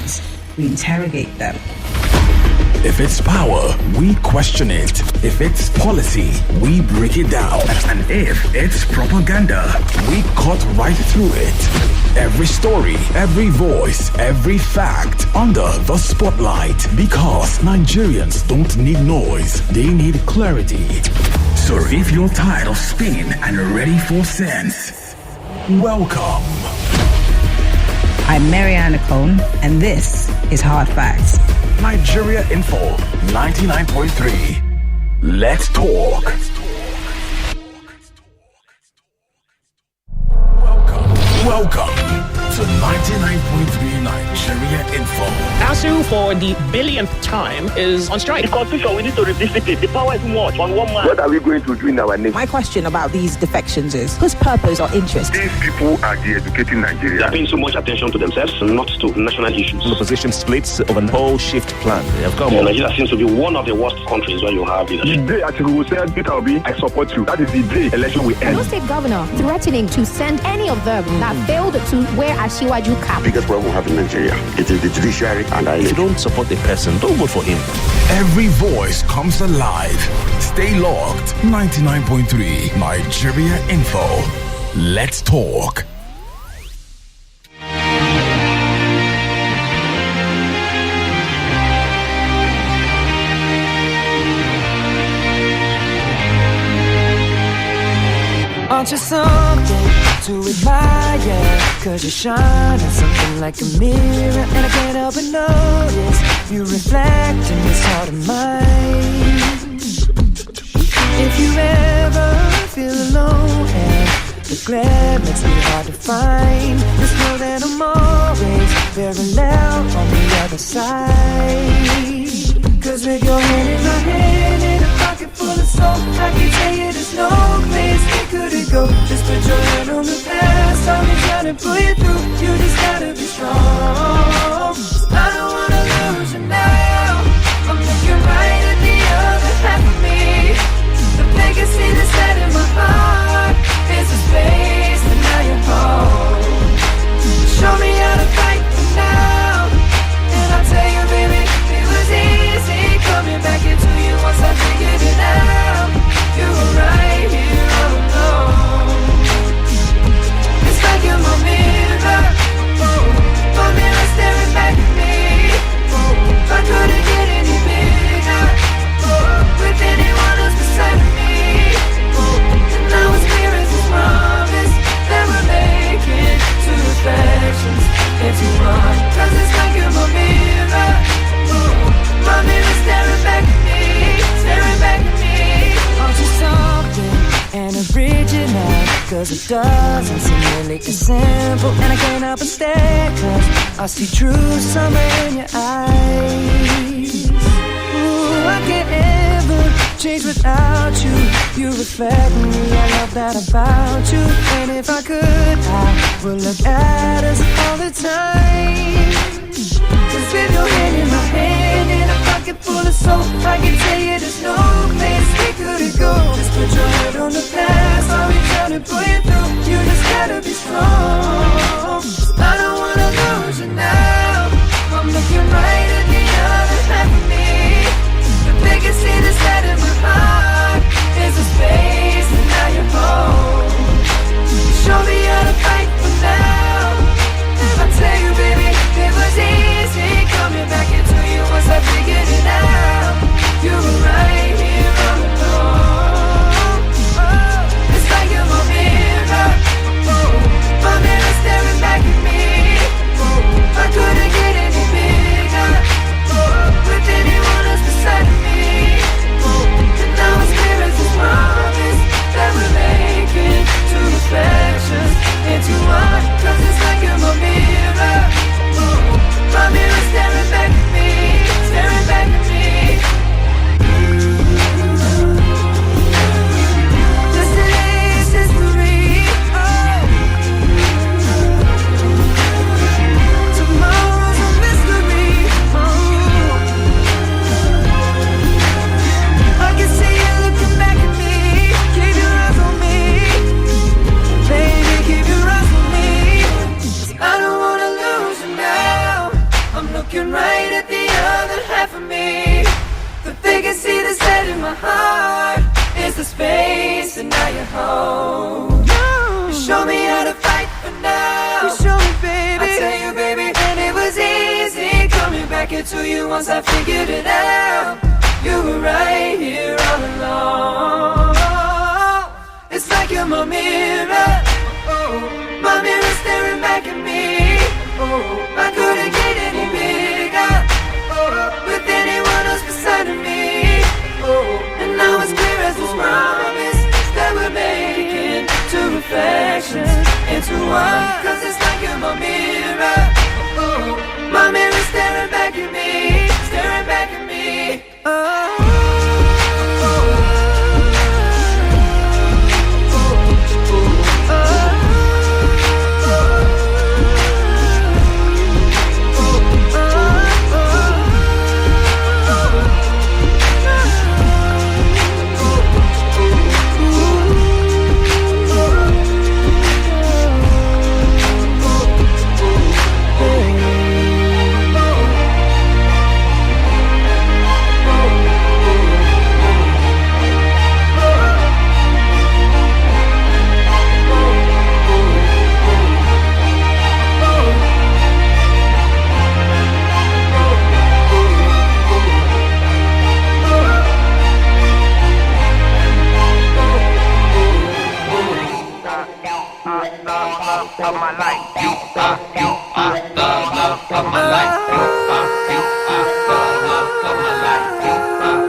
questions, we interrogate them. If it's power, we question it. If it's policy, we break it down. And if it's propaganda, we cut right through it. Every story, every voice, every fact under the spotlight. Because Nigerians don't need noise, they need clarity. So if you're tired of spin and ready for sense, welcome. I'm Mariana Cone, and this is Hard Facts. Nigeria Info 99.3. Let's talk. Welcome to 99.3 Nigeria Info. ASU for the billionth time is on strike. The constitution, we need to revisit it. The power is much on one man. What are we going to do in our nation? My question about these defections is, whose purpose or interest? These people are de-educating Nigeria. They are paying so much attention to themselves, not to national issues. The opposition splits of a whole shift plan. They have come. Nigeria seems to be one of the worst countries where you have leadership. The day Atiku will say, Peter Obi, I support you. That is the day election will end. No state governor threatening to send any of them that failed to wear a Shiwaju cap. Biggest problem we have in Nigeria, it is the judiciary and If you don't support a person, don't vote for him. Every voice comes alive. Stay locked. 99.3 Nigeria Info. Let's talk. Aren't you something to admire? Cause you shine on something like a mirror, and I can't help but notice you reflect in this heart of mine. If you ever feel alone and the glare makes me hard to find, just know that I'm always parallel on the other side. Cause with your hand in my hand and a pocket full of soul, I can tell you there's no place we couldn't go. Just put your hand on the past, I'll be trying to pull you through. You just gotta be strong. I don't wanna lose you now. I'm looking right at the other half of me. The vacancy that's set in my heart is a space that now you're home. Show me how to fight for now, and I'll tell you, baby, it was easy coming back into you once I figured it out. You were right here all alone. It's like you're my mirror, my mirror staring back at me. I couldn't get any bigger with anyone else beside me. And now it's clear as a promise that we're making two reflections into one. Cause it's like you're my mirror, my mirror staring back at me, staring back at me. Aren't you something and original? Cause it doesn't seem really as simple, and I can't help but stare, cause I see true summer in your eyes. Ooh, I can't ever change without you. You reflect me, I love that about you. And if I could, I would look at us all the time. Cause with your hand in my hand and a pocket full of soul, I can tell you there's no place we couldn't go. Just put your head on the past, I'll be trying to pull you through. You just gotta be strong. I don't wanna lose you now. I'm looking right at the other half of me. The biggest thing that's set in my heart is a space, and now you're home. Show me how to fight for now. I tell you, baby, it was easy coming back into you once I figured it out. You were right here all alone. It's like you're my mirror, my mirror staring back at me. I couldn't get any bigger with anyone else beside me. And now it's clear as a promise that we're making two reflections into one. Cause it's like you're my mirror, my looking right at the other half of me. The vacancy that's dead in my heart is the space, and now you're home. You show me how to fight for now. You show me, baby. I tell you, baby, and it was easy coming back into you once I figured it out. You were right here all along. It's like you're my mirror. My mirror staring back at me. I couldn't get any bigger with anyone else beside of me. And now it's clear as this promise that we're making two reflections into one. Cause it's like you're my mirror. My mirror staring back at me, staring back at me. Of my life, you are the love of my life. You are the love of my life.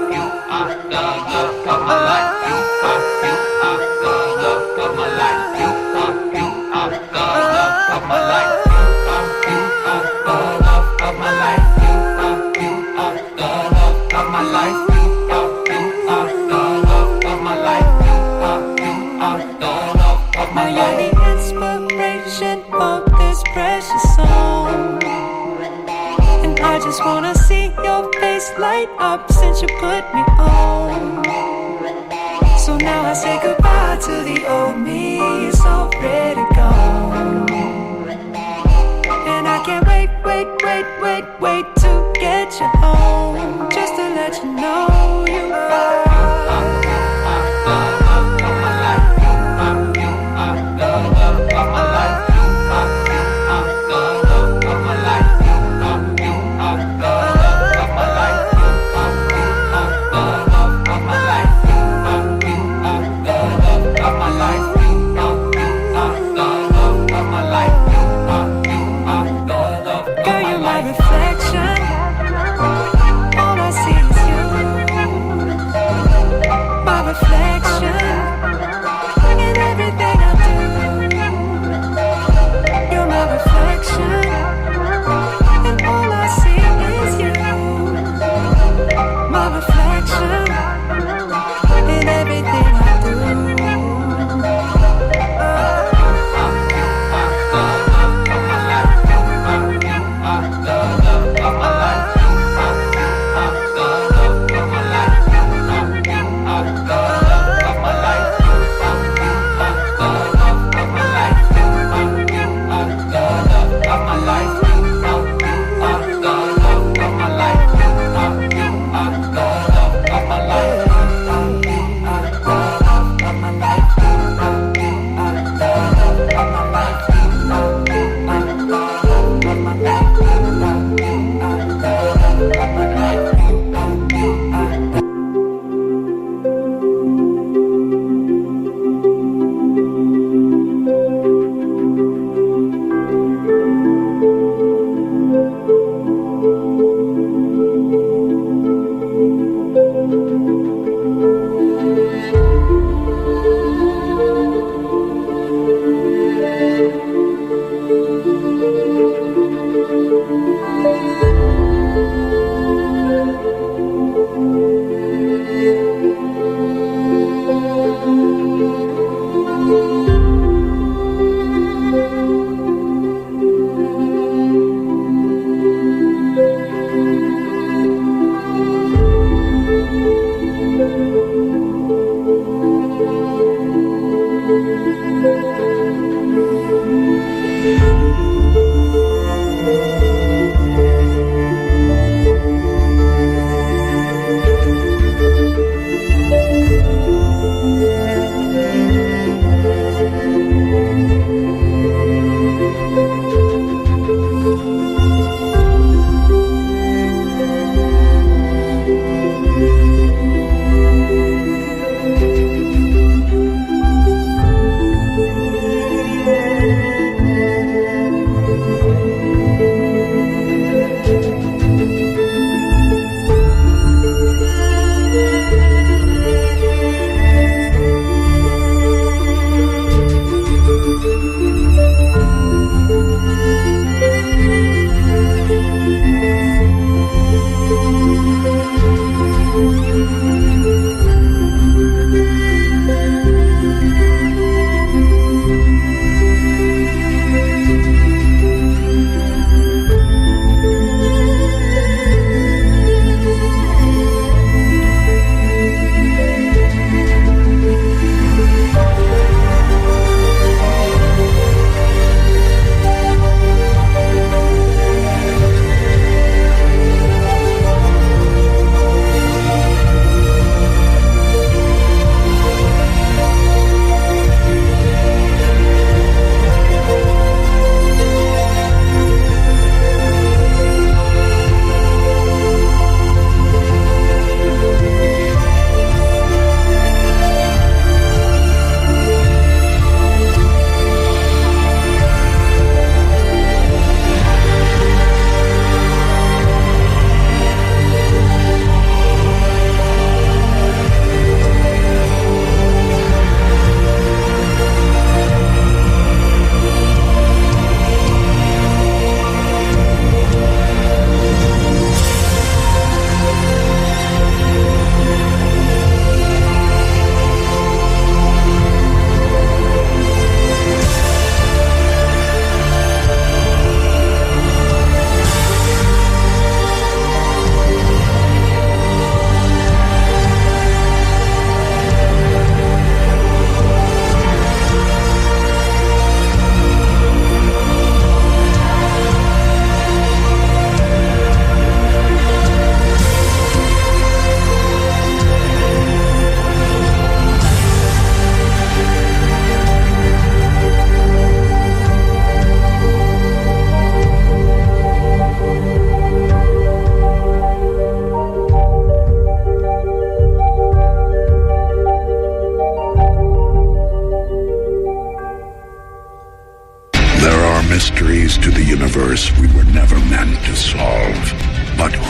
You are the love of my life. You are the love of my life. You are the love of my life. You are the love of my life. You are the love of my life. You are the love of my life. You are the love of my life. Of this precious song, and I just wanna see your face light up since you put me on. So now I say goodbye to the old me, it's already gone. And I can't wait to get you home, just to let you know you are.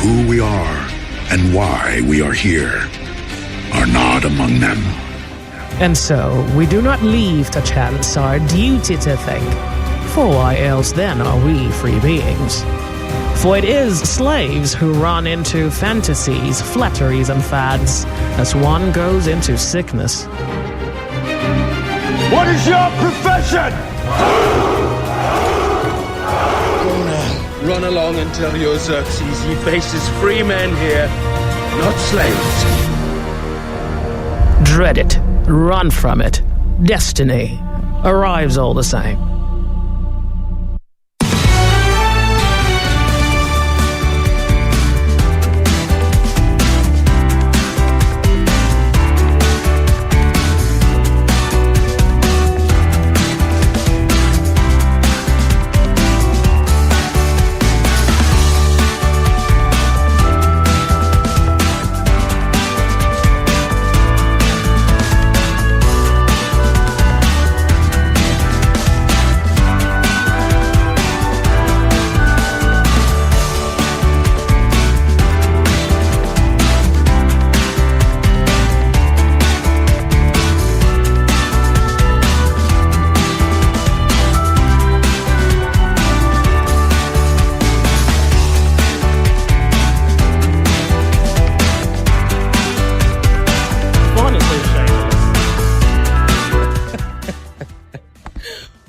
who we are and why we are here are not among them. And so, we do not leave to chance our duty to think, for why else then are we free beings? For it is slaves who run into fantasies, flatteries, and fads as one goes into sickness. What is your profession? Go now, run along and tell your Xerxes he faces free men here, not slaves. Dread it, run from it. Destiny arrives all the same.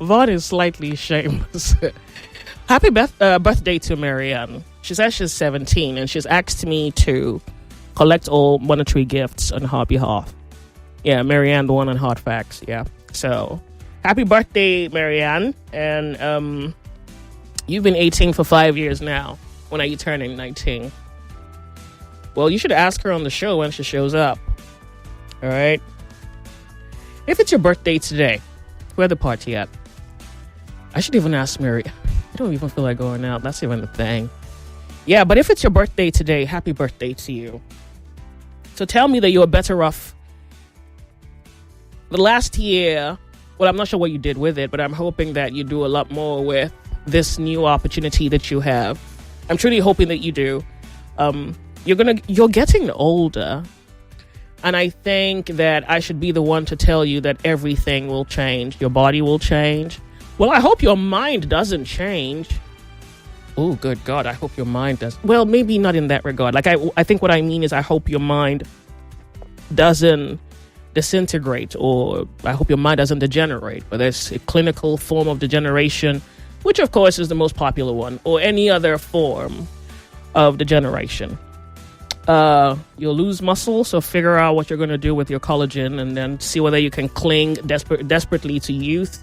Vaughn is slightly shameless. Happy birthday to Marianne. She says she's 17 and she's asked me to collect all monetary gifts on her behalf. Yeah, Marianne, the one on Hard Facts. Yeah. So, happy birthday, Marianne. And you've been 18 for 5 years now. When are you turning 19? Well, you should ask her on the show when she shows up. All right? If it's your birthday today, where the party at? I should even ask Mary. I don't even feel like going out. That's even the thing. Yeah, but if it's your birthday today, happy birthday to you. So tell me that you're better off. The last year, well, I'm not sure what you did with it, but I'm hoping that you do a lot more with this new opportunity that you have. I'm truly hoping that you do. You're getting older. And I think that I should be the one to tell you that everything will change. Your body will change. Well, I hope your mind doesn't change. Oh, good God. I hope your mind does. Well, maybe not in that regard. Like, I think what I mean is I hope your mind doesn't disintegrate, or I hope your mind doesn't degenerate. But there's a clinical form of degeneration, which, of course, is the most popular one, or any other form of degeneration. You'll lose muscle, so figure out what you're going to do with your collagen and then see whether you can cling desperately to youth,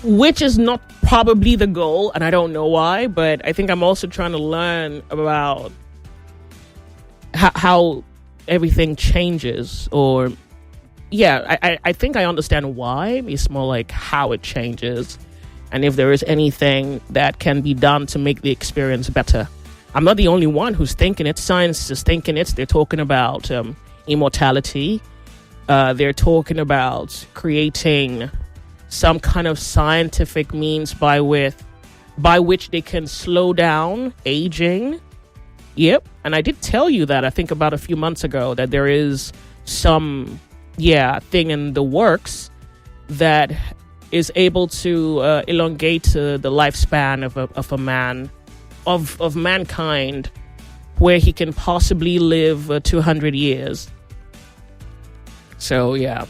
which is not probably the goal, and I don't know why, but I think I'm also trying to learn about how everything changes, or, yeah, I think I understand why. It's more like how it changes, and if there is anything that can be done to make the experience better. I'm not the only one who's thinking it. Science is thinking it. They're talking about immortality. They're talking about creating some kind of scientific means by which they can slow down aging. Yep. And I did tell you that, I think about a few months ago, that there is some, thing in the works that is able to elongate the lifespan of a man, of mankind, where he can possibly live 200 years. So, yeah.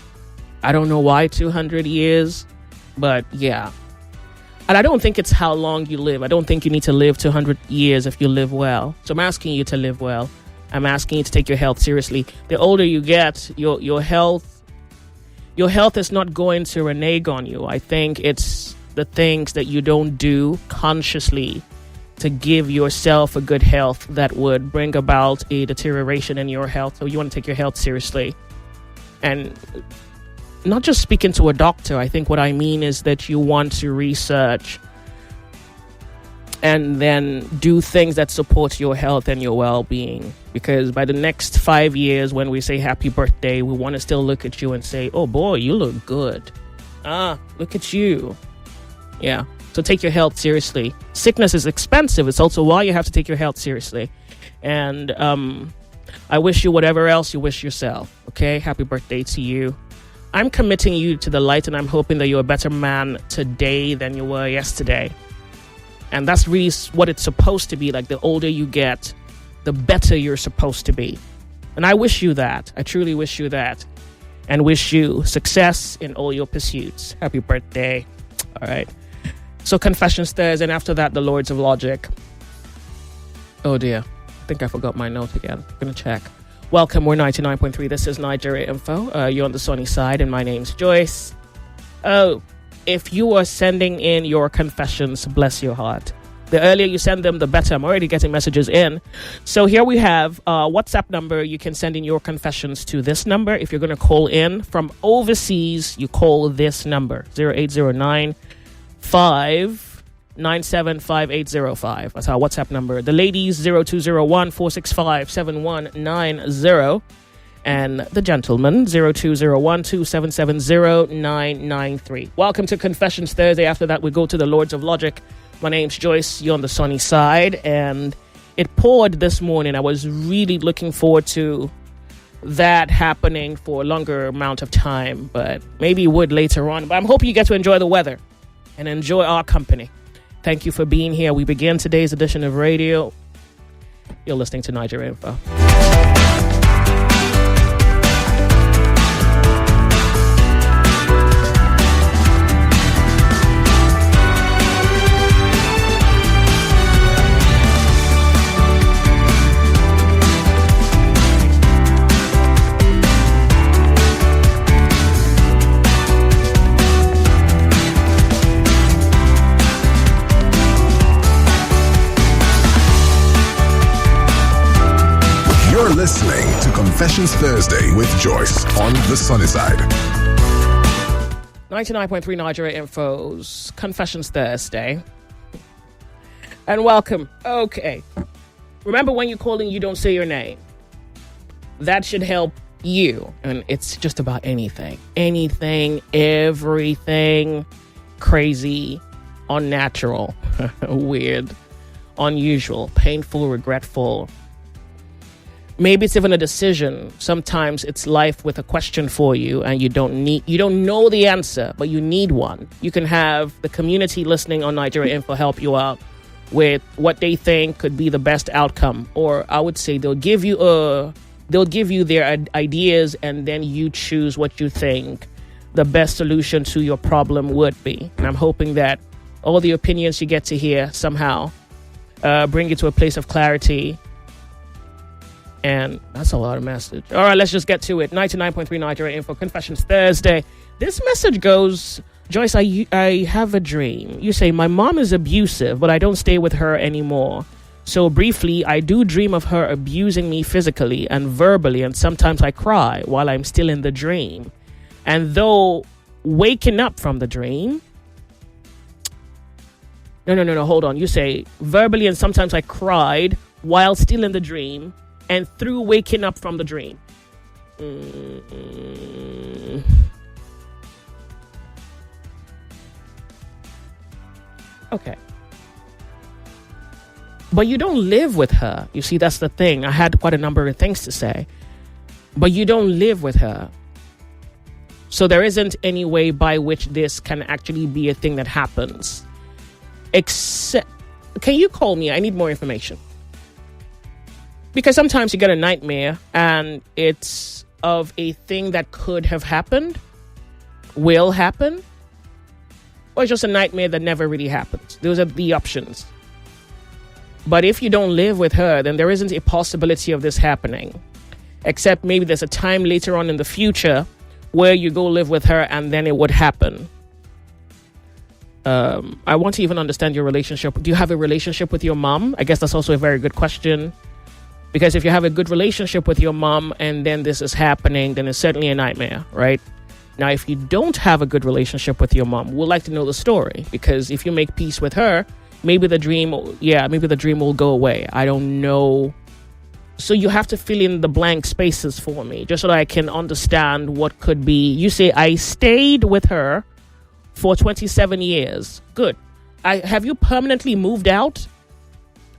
I don't know why 200 years, but yeah. And I don't think it's how long you live. I don't think you need to live 200 years if you live well. So I'm asking you to live well. I'm asking you to take your health seriously. The older you get, your health is not going to renege on you. I think it's the things that you don't do consciously to give yourself a good health that would bring about a deterioration in your health. So you want to take your health seriously. And not just speaking to a doctor. I think what I mean is that you want to research and then do things that support your health and your well-being. Because by the next 5 years, when we say happy birthday, we want to still look at you and say, oh boy, you look good. Look at you. Yeah. So take your health seriously. Sickness is expensive. It's also why you have to take your health seriously. And I wish you whatever else you wish yourself. Okay? Happy birthday to you. I'm committing you to the light, and I'm hoping that you're a better man today than you were yesterday. And that's really what it's supposed to be. Like, the older you get, the better you're supposed to be. And I wish you that. I truly wish you that. And wish you success in all your pursuits. Happy birthday. All right. So Confessions Thursday, and after that, the Lords of Logic. Oh dear. I think I forgot my note again. I'm going to check. Welcome. We're 99.3. This is Nigeria Info. You're on the sunny side, and my name's Joyce. Oh, if you are sending in your confessions, bless your heart. The earlier you send them, the better. I'm already getting messages in. So here we have a WhatsApp number. You can send in your confessions to this number. If you're going to call in from overseas, you call this number, 0809 597 5805. That's our WhatsApp number. The ladies, 0201 465 7190. And the gentleman, 0201 2770 993. Welcome to Confessions Thursday. After that, we go to the Lords of Logic. My name's Joyce. You're on the sunny side. And it poured this morning. I was really looking forward to that happening for a longer amount of time. But maybe it would later on. But I'm hoping you get to enjoy the weather and enjoy our company. Thank you for being here. We begin today's edition of radio. You're listening to Nigeria Info. Listening to Confessions Thursday with Joyce on the sunny side. 99.3 Nigeria Info's Confessions Thursday. And welcome. Okay. Remember, when you're calling, you don't say your name. That should help you. And it's just about anything. Anything, everything. Crazy, unnatural, weird, unusual, painful, regretful. Maybe it's even a decision. Sometimes it's life with a question for you, and you don't know the answer, but you need one. You can have the community listening on Nigeria Info help you out with what they think could be the best outcome. Or I would say they'll give you their ideas, and then you choose what you think the best solution to your problem would be. And I'm hoping that all the opinions you get to hear somehow bring you to a place of clarity. And that's a lot of message. All right, let's just get to it. 99.3 Nigeria Info, Confessions Thursday. This message goes, Joyce, I have a dream. You say, my mom is abusive, but I don't stay with her anymore. So briefly, I do dream of her abusing me physically and verbally, and sometimes I cry while I'm still in the dream. And though waking up from the dream... No, hold on. You say, verbally, and sometimes I cried while still in the dream, and through waking up from the dream. Okay. But you don't live with her. You see, that's the thing. I had quite a number of things to say. But you don't live with her. So there isn't any way by which this can actually be a thing that happens. Except, can you call me? I need more information. Because sometimes you get a nightmare and it's of a thing that could have happened, will happen, or it's just a nightmare that never really happens. Those are the options. But if you don't live with her, then there isn't a possibility of this happening. Except maybe there's a time later on in the future where you go live with her and then it would happen. I want to even understand your relationship. Do you have a relationship with your mom? I guess that's also a very good question. Because if you have a good relationship with your mom and then this is happening, then it's certainly a nightmare, right? Now, if you don't have a good relationship with your mom, we'd like to know the story. Because if you make peace with her, maybe the dream will go away. I don't know. So you have to fill in the blank spaces for me, just so that I can understand what could be. You say, I stayed with her for 27 years. Good. have you permanently moved out?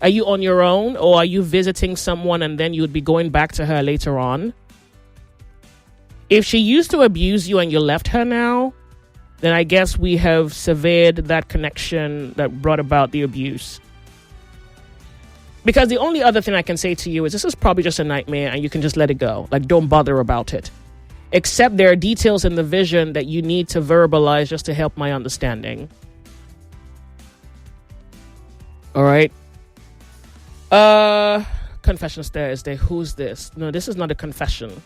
Are you on your own, or are you visiting someone and then you'd be going back to her later on? If she used to abuse you and you left her now, then I guess we have severed that connection that brought about the abuse. Because the only other thing I can say to you is this is probably just a nightmare and you can just let it go. Like, don't bother about it. Except there are details in the vision that you need to verbalize just to help my understanding. All right. Confessions Thursday. Who's this? No, this is not a confession.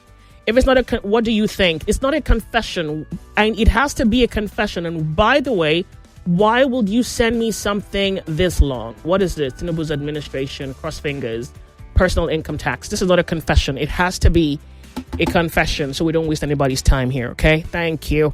If it's not what do you think? It's not a confession. And it has to be a confession. And by the way, why would you send me something this long? What is this? Tinubu's administration, cross fingers, personal income tax. This is not a confession. It has to be a confession so we don't waste anybody's time here, okay? Thank you.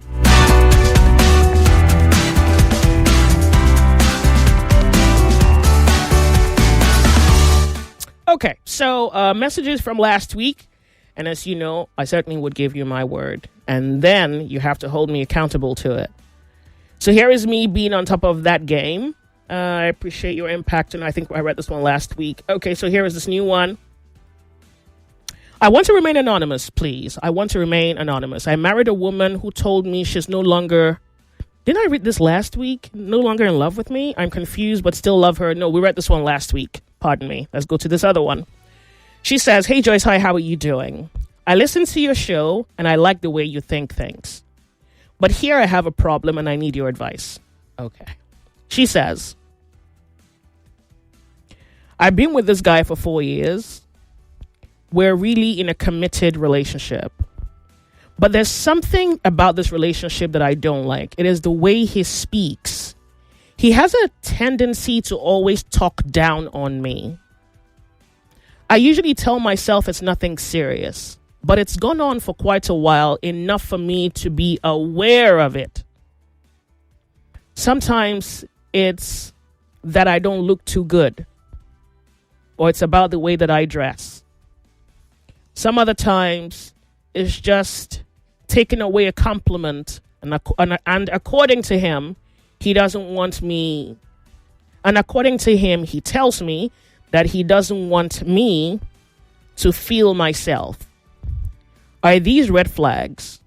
Okay, so messages from last week. And as you know, I certainly would give you my word. And then you have to hold me accountable to it. So here is me being on top of that game. I appreciate your impact. And I think I read this one last week. Okay, so here is this new one. I want to remain anonymous, please. I want to remain anonymous. I married a woman who told me she's no longer... Didn't I read this last week? No longer in love with me? I'm confused, but still love her. No, we read this one last week. Pardon me. Let's go to this other one. She says, hey, Joyce, hi, how are you doing? I listen to your show, and I like the way you think things. But here I have a problem, and I need your advice. Okay. She says, I've been with this guy for 4 years. We're really in a committed relationship. But there's something about this relationship that I don't like. It is the way he speaks. He has a tendency to always talk down on me. I usually tell myself it's nothing serious, but it's gone on for quite a while, enough for me to be aware of it. Sometimes it's that I don't look too good, or it's about the way that I dress. Some other times it's just taking away a compliment, and according to him, he doesn't want me, and according to him, he tells me that he doesn't want me to feel myself. Are these red flags?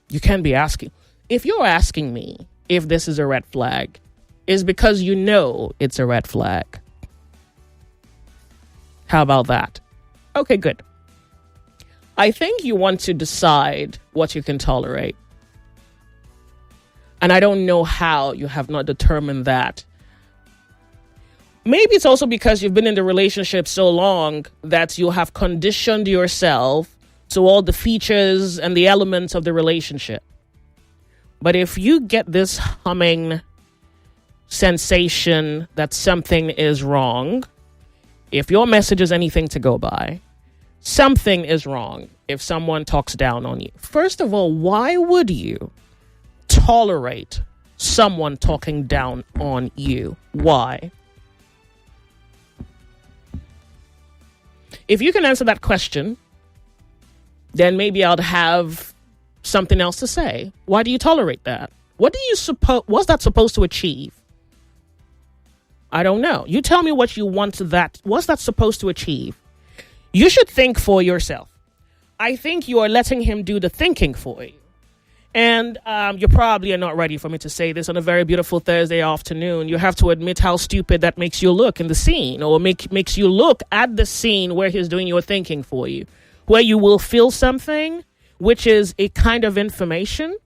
You can be asking. If you're asking me if this is a red flag, it's because you know it's a red flag. How about that? Okay, good. I think you want to decide what you can tolerate. And I don't know how you have not determined that. Maybe it's also because you've been in the relationship so long that you have conditioned yourself to all the features and the elements of the relationship. But if you get this humming sensation that something is wrong, if your message is anything to go by, something is wrong if someone talks down on you. First of all, why would you tolerate someone talking down on you? Why? If you can answer that question, then maybe I'll have something else to say. Why do you tolerate that? What do you suppose? What's that supposed to achieve? I don't know. You tell me what you want that. What's that supposed to achieve? You should think for yourself. I think you are letting him do the thinking for you. And you probably are not ready for me to say this on a very beautiful Thursday afternoon. You have to admit how stupid that makes you look in the scene, or makes you look at the scene where he's doing your thinking for you, where you will feel something, which is a kind of information,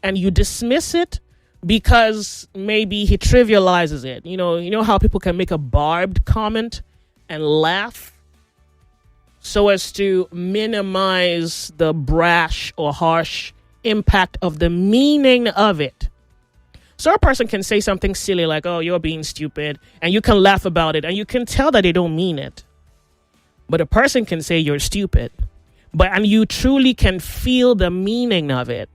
and you dismiss it because maybe he trivializes it. You know how people can make a barbed comment and laugh so as to minimize the brash or harsh impact of the meaning of it. So a person can say something silly like, oh, you're being stupid, and you can laugh about it, and you can tell that they don't mean it. But a person can say you're stupid, and you truly can feel the meaning of it.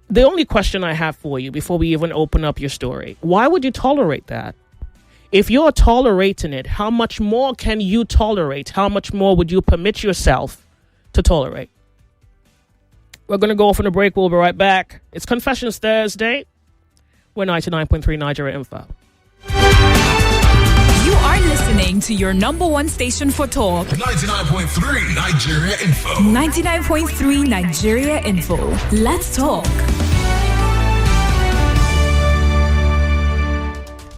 The only question I have for you before we even open up your story, why would you tolerate that? If you're tolerating it, how much more can you tolerate? How much more would you permit yourself to tolerate? We're going to go off on a break. We'll be right back. It's Confessions Thursday. We're 99.3 Nigeria Info. You are listening to your number one station for talk. 99.3 Nigeria Info. 99.3 Nigeria Info. Let's talk.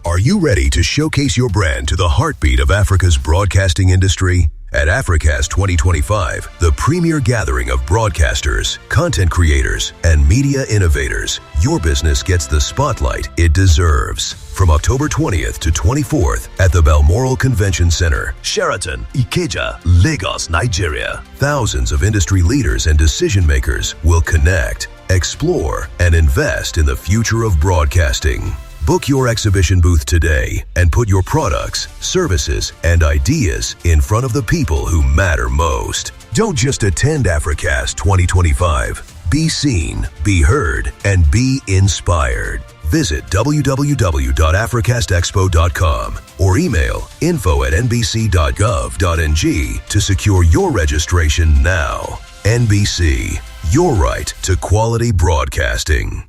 Are you ready to showcase your brand to the heartbeat of Africa's broadcasting industry? At Africast 2025, the premier gathering of broadcasters, content creators, and media innovators, your business gets the spotlight it deserves. From October 20th to 24th at the Balmoral Convention Center, Sheraton, Ikeja, Lagos, Nigeria, thousands of industry leaders and decision makers will connect, explore, and invest in the future of broadcasting. Book your exhibition booth today and put your products, services, and ideas in front of the people who matter most. Don't just attend Africast 2025. Be seen, be heard, and be inspired. Visit www.africastexpo.com or email info@nbc.gov.ng to secure your registration now. NBC, your right to quality broadcasting.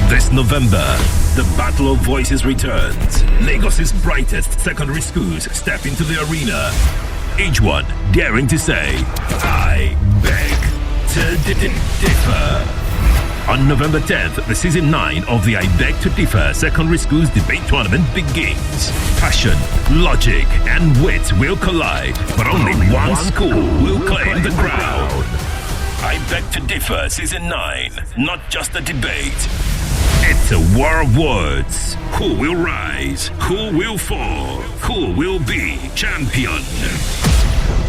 This November, the Battle of Voices returns. Lagos's brightest secondary schools step into the arena. Each one daring to say, I beg to differ. On November 10th, the season 9 of the I Beg to Differ Secondary Schools Debate Tournament begins. Passion, logic, and wit will collide, but only one school will claim the crown. I Beg to Differ Season 9, not just a debate. It's a war of words. Who will rise? Who will fall? Who will be champion?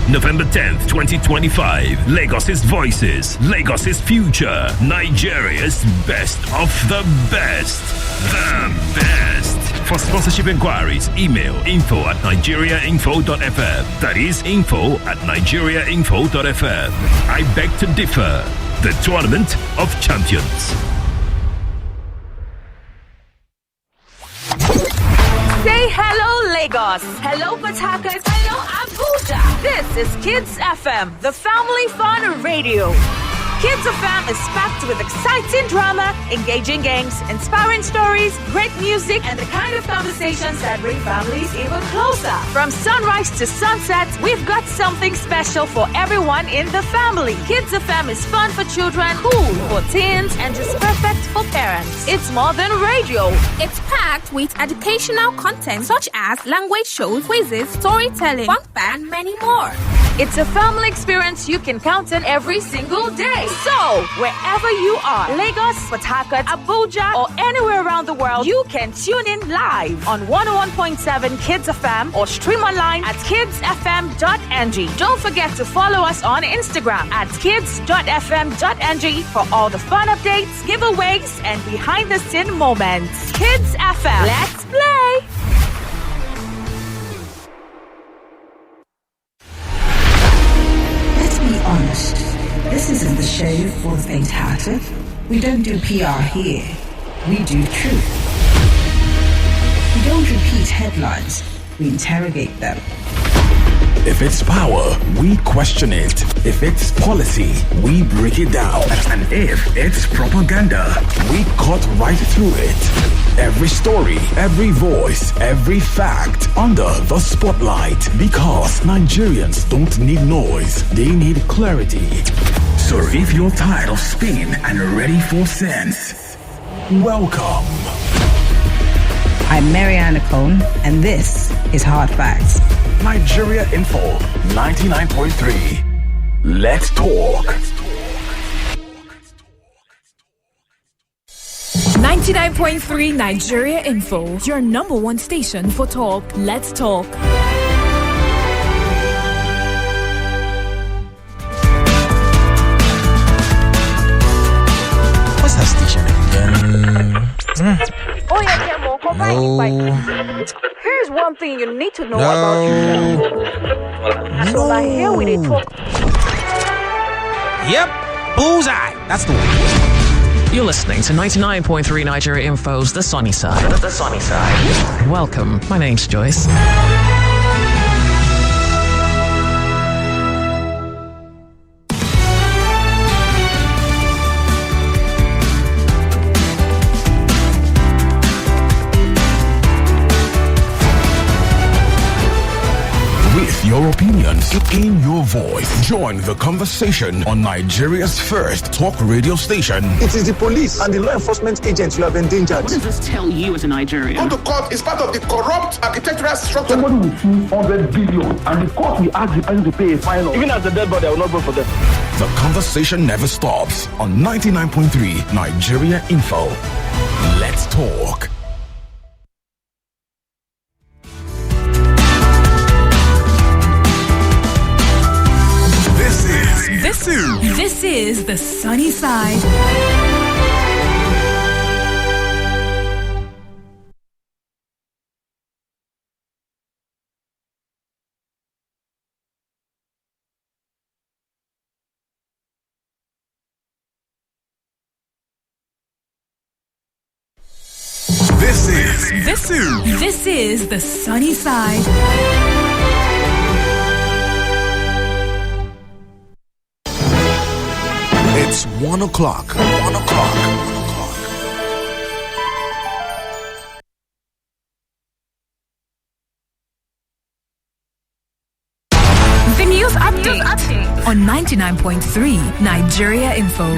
November 10th, 2025. Lagos's voices. Lagos's future. Nigeria's best of the best. The best. For sponsorship inquiries, email info@nigeriainfo.fm. That is info@nigeriainfo.fm. I Beg to Differ. The Tournament of Champions. Say hello, Lagos. Hello, Port Harcourt. Hello, Abuja. This is Kids FM, the family fun radio. Kids FM is packed with exciting drama, engaging games, inspiring stories, great music, and the kind of conversations that bring families even closer. From sunrise to sunset, we've got something special for everyone in the family. Kids FM is fun for children, cool for teens, and just perfect for parents. It's more than radio. It's packed with educational content such as language shows, quizzes, storytelling, fun facts, and many more. It's a family experience you can count on every single day. So, wherever you are, Lagos, Port Harcourt, Abuja, or anywhere around the world, you can tune in live on 101.7 Kids FM or stream online at kidsfm.ng. Don't forget to follow us on Instagram at kids.fm.ng for all the fun updates, giveaways, and behind-the-scene moments. Kids FM, let's play! Let's be honest. This isn't the show for the faint-hearted. We don't do PR here. We do truth. We don't repeat headlines. We interrogate them. If it's power, we question it. If it's policy, we break it down. And if it's propaganda, we cut right through it. Every story, every voice, every fact under the spotlight. Because Nigerians don't need noise, they need clarity. So if you're tired of spin and ready for sense, welcome. I'm Mariana Cone, and this is Hard Facts. Nigeria Info 99.3. Let's talk. 99.3 Nigeria Info, your number one station for talk. Let's talk. What's that station again? Oh yeah, Camo, come on. Here's one thing you need to know about yourself. So like here we did talk. Yep, bullseye. That's the one. You're listening to 99.3 Nigeria Info's The Sunny Side. The Sunny Side. Welcome. My name's Joyce. Your opinions in your voice. Join the conversation on Nigeria's first talk radio station. It is the police and the law enforcement agents you have endangered. What does this tell you as a Nigerian? Go to court is part of the corrupt architectural structure. Somebody will sue 100 billion and the court will ask the person to pay a fine. Even as a dead body, I will not vote for them. The conversation never stops on 99.3 Nigeria Info. Let's talk. This is the sunny side. This is the sunny side. It's 1 o'clock. 1 o'clock. The news update on 99.3 Nigeria Info.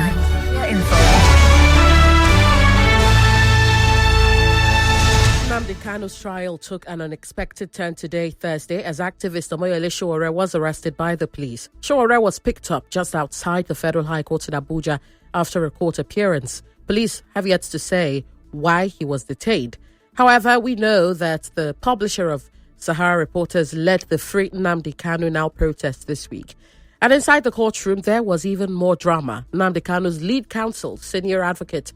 Nnamdi Kanu's trial took an unexpected turn today, Thursday, as activist Omoyele Sowore was arrested by the police. Sowore was picked up just outside the Federal High Court in Abuja after a court appearance. Police have yet to say why he was detained. However, we know that the publisher of Sahara Reporters led the Free Nnamdi Kanu Now protest this week. And inside the courtroom, there was even more drama. Nnamdi Kanu's lead counsel, senior advocate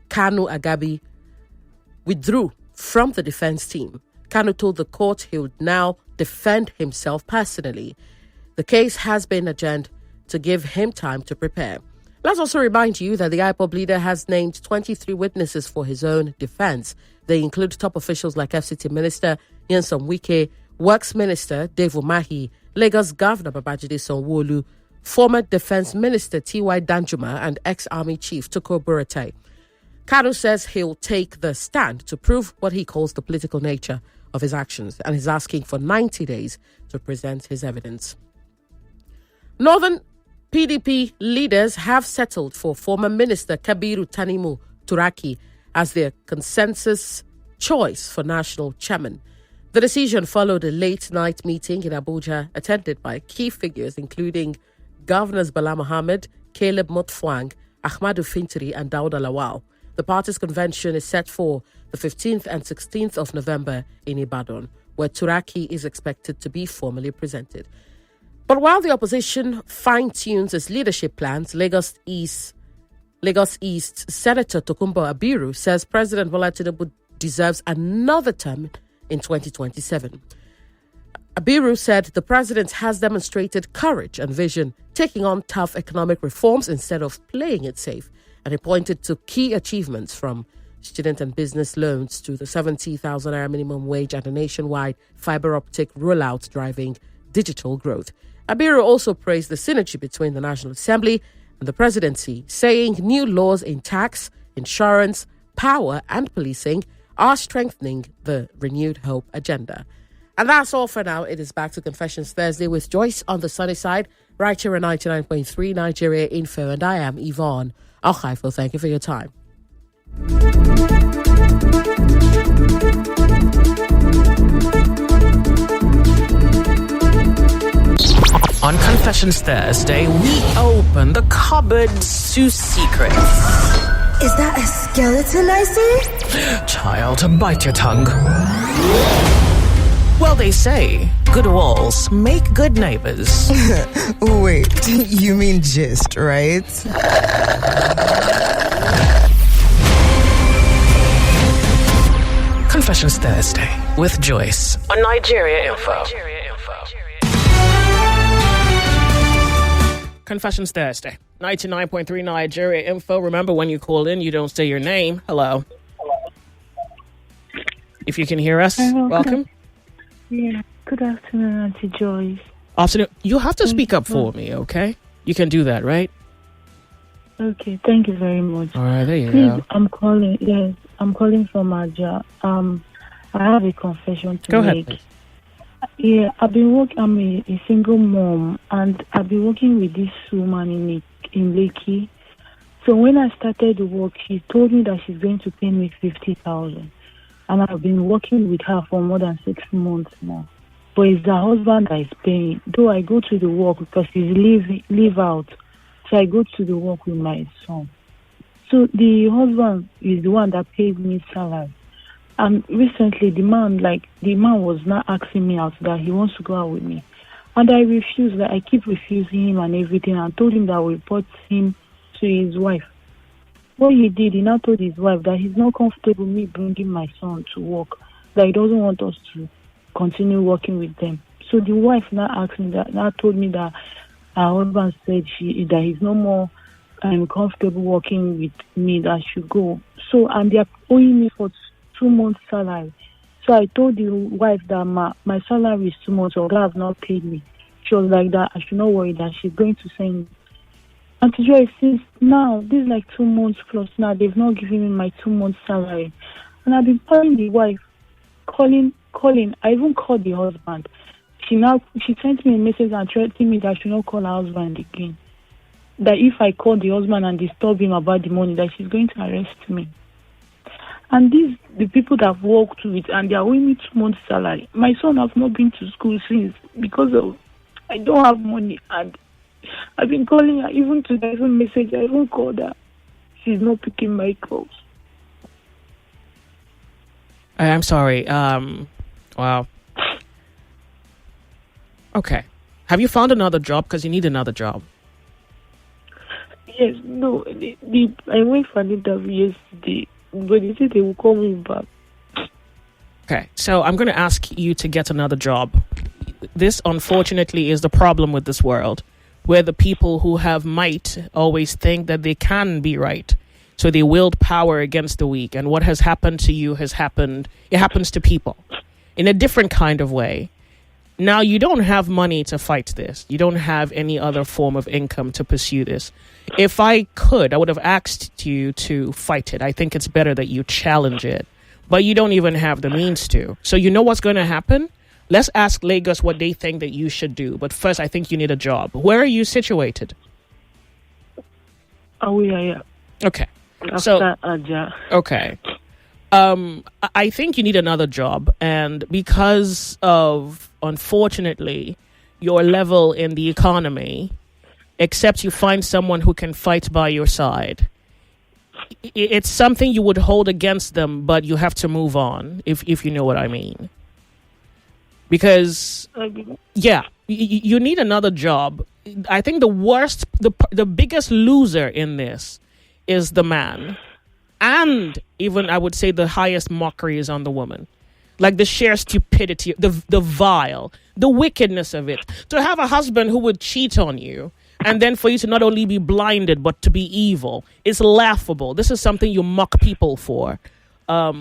Kanu Agabi, withdrew from the defense team. Kanu told the court he would now defend himself personally. The case has been adjourned to give him time to prepare. Let's also remind you that the IPOB leader has named 23 witnesses for his own defense. They include top officials like FCT Minister Nyesom Wike, Works Minister Dave Umahi, Lagos Governor Babajide Sanwo-Olu, former Defense Minister T.Y. Danjuma, and ex-Army Chief Tukur Buratai. Kanu says he'll take the stand to prove what he calls the political nature of his actions, and is asking for 90 days to present his evidence. Northern PDP leaders have settled for former Minister Kabiru Tanimu Turaki as their consensus choice for national chairman. The decision followed a late-night meeting in Abuja attended by key figures including Governors Bala Mohammed, Caleb Mutfwang, Ahmadu Fintiri, and Dauda Lawal. The party's convention is set for the 15th and 16th of November in Ibadan, where Turaki is expected to be formally presented. But while the opposition fine-tunes its leadership plans, Lagos East Senator Tokunbo Abiru says President Bola Tinubu deserves another term in 2027. Abiru said the president has demonstrated courage and vision, taking on tough economic reforms instead of playing it safe. And he pointed to key achievements from student and business loans to the 70,000 naira minimum wage and a nationwide fiber optic rollout driving digital growth. Abiru also praised the synergy between the National Assembly and the presidency, saying new laws in tax, insurance, power and policing are strengthening the renewed hope agenda. And that's all for now. It is back to Confessions Thursday with Joyce on the sunny side, right here at 99.3 Nigeria Info, and I am Yvonne Alkhaifo. Thank you for your time. On Confessions Thursday, we open the cupboards to secrets. Is that a skeleton I see? Child, bite your tongue. Well, they say good walls make good neighbors. Wait, you mean gist, right? Confessions Thursday with Joyce on Nigeria Info. Confessions Thursday, 99.3 Nigeria Info. Remember, when you call in, you don't say your name. Hello. If you can hear us, welcome. Yeah, good afternoon, Auntie Joyce. Afternoon. You have to speak up for me, okay? You can do that, right? Okay, thank you very much. All right, there you go. I'm calling from Aja. I have a confession to go make. Ahead. Yeah, I've been working. I'm a single mom, and I've been working with this woman in Lekki. So when I started the work, she told me that she's going to pay me 50,000, and I've been working with her for more than 6 months now. But it's the husband that is paying. Though I go to the work because he's leave out, so I go to the work with my son. So the husband is the one that pays me salary. And recently, the man was not asking me out that he wants to go out with me, and I refused. Like, I keep refusing him and everything. And told him that I will report him to his wife. What he did, he now told his wife that he's not comfortable with me bringing my son to work. That he doesn't want us to continue working with them. So the wife now asked me that. Now told me that her husband said that he's no more comfortable working with me. That I should go. So and they are owing me for 2 months' salary. So I told the wife that my salary is 2 months, or God have not paid me. She was like that. I should not worry that she's going to send me. And to Joyce, since now, this is like 2 months plus now, they've not given me my 2 months salary. And I've been calling the wife, calling. I even called the husband. She sent me a message and threatened me that I should not call her husband again. That if I call the husband and disturb him about the money, that she's going to arrest me. And the people that I've worked with, and they are owing me 2 months' salary. My son has not been to school since because of I don't have money, and I've been calling her even today. Even message, I even called her. She's not picking my calls. I'm sorry. Wow. Okay. Have you found another job? Because you need another job. Yes. No. I went for an interview yesterday. But they said they will call me back. Okay, so I'm going to ask you to get another job. This, unfortunately, is the problem with this world, where the people who have might always think that they can be right. So they wield power against the weak. And what has happened to you has happened. It happens to people in a different kind of way. Now, you don't have money to fight this. You don't have any other form of income to pursue this. If I could, I would have asked you to fight it. I think it's better that you challenge it. But you don't even have the means to. So you know what's going to happen? Let's ask Lagos what they think that you should do. But first, I think you need a job. Where are you situated? Oh, yeah. Okay. After Aja. Okay. I think you need another job, and because of, unfortunately, your level in the economy, except you find someone who can fight by your side, it's something you would hold against them, but you have to move on, if you know what I mean. Because, yeah, you need another job. I think the biggest loser in this is the man. And even, I would say, the highest mockery is on the woman. Like the sheer stupidity, the vile, the wickedness of it. To have a husband who would cheat on you, and then for you to not only be blinded, but to be evil, is laughable. This is something you mock people for. But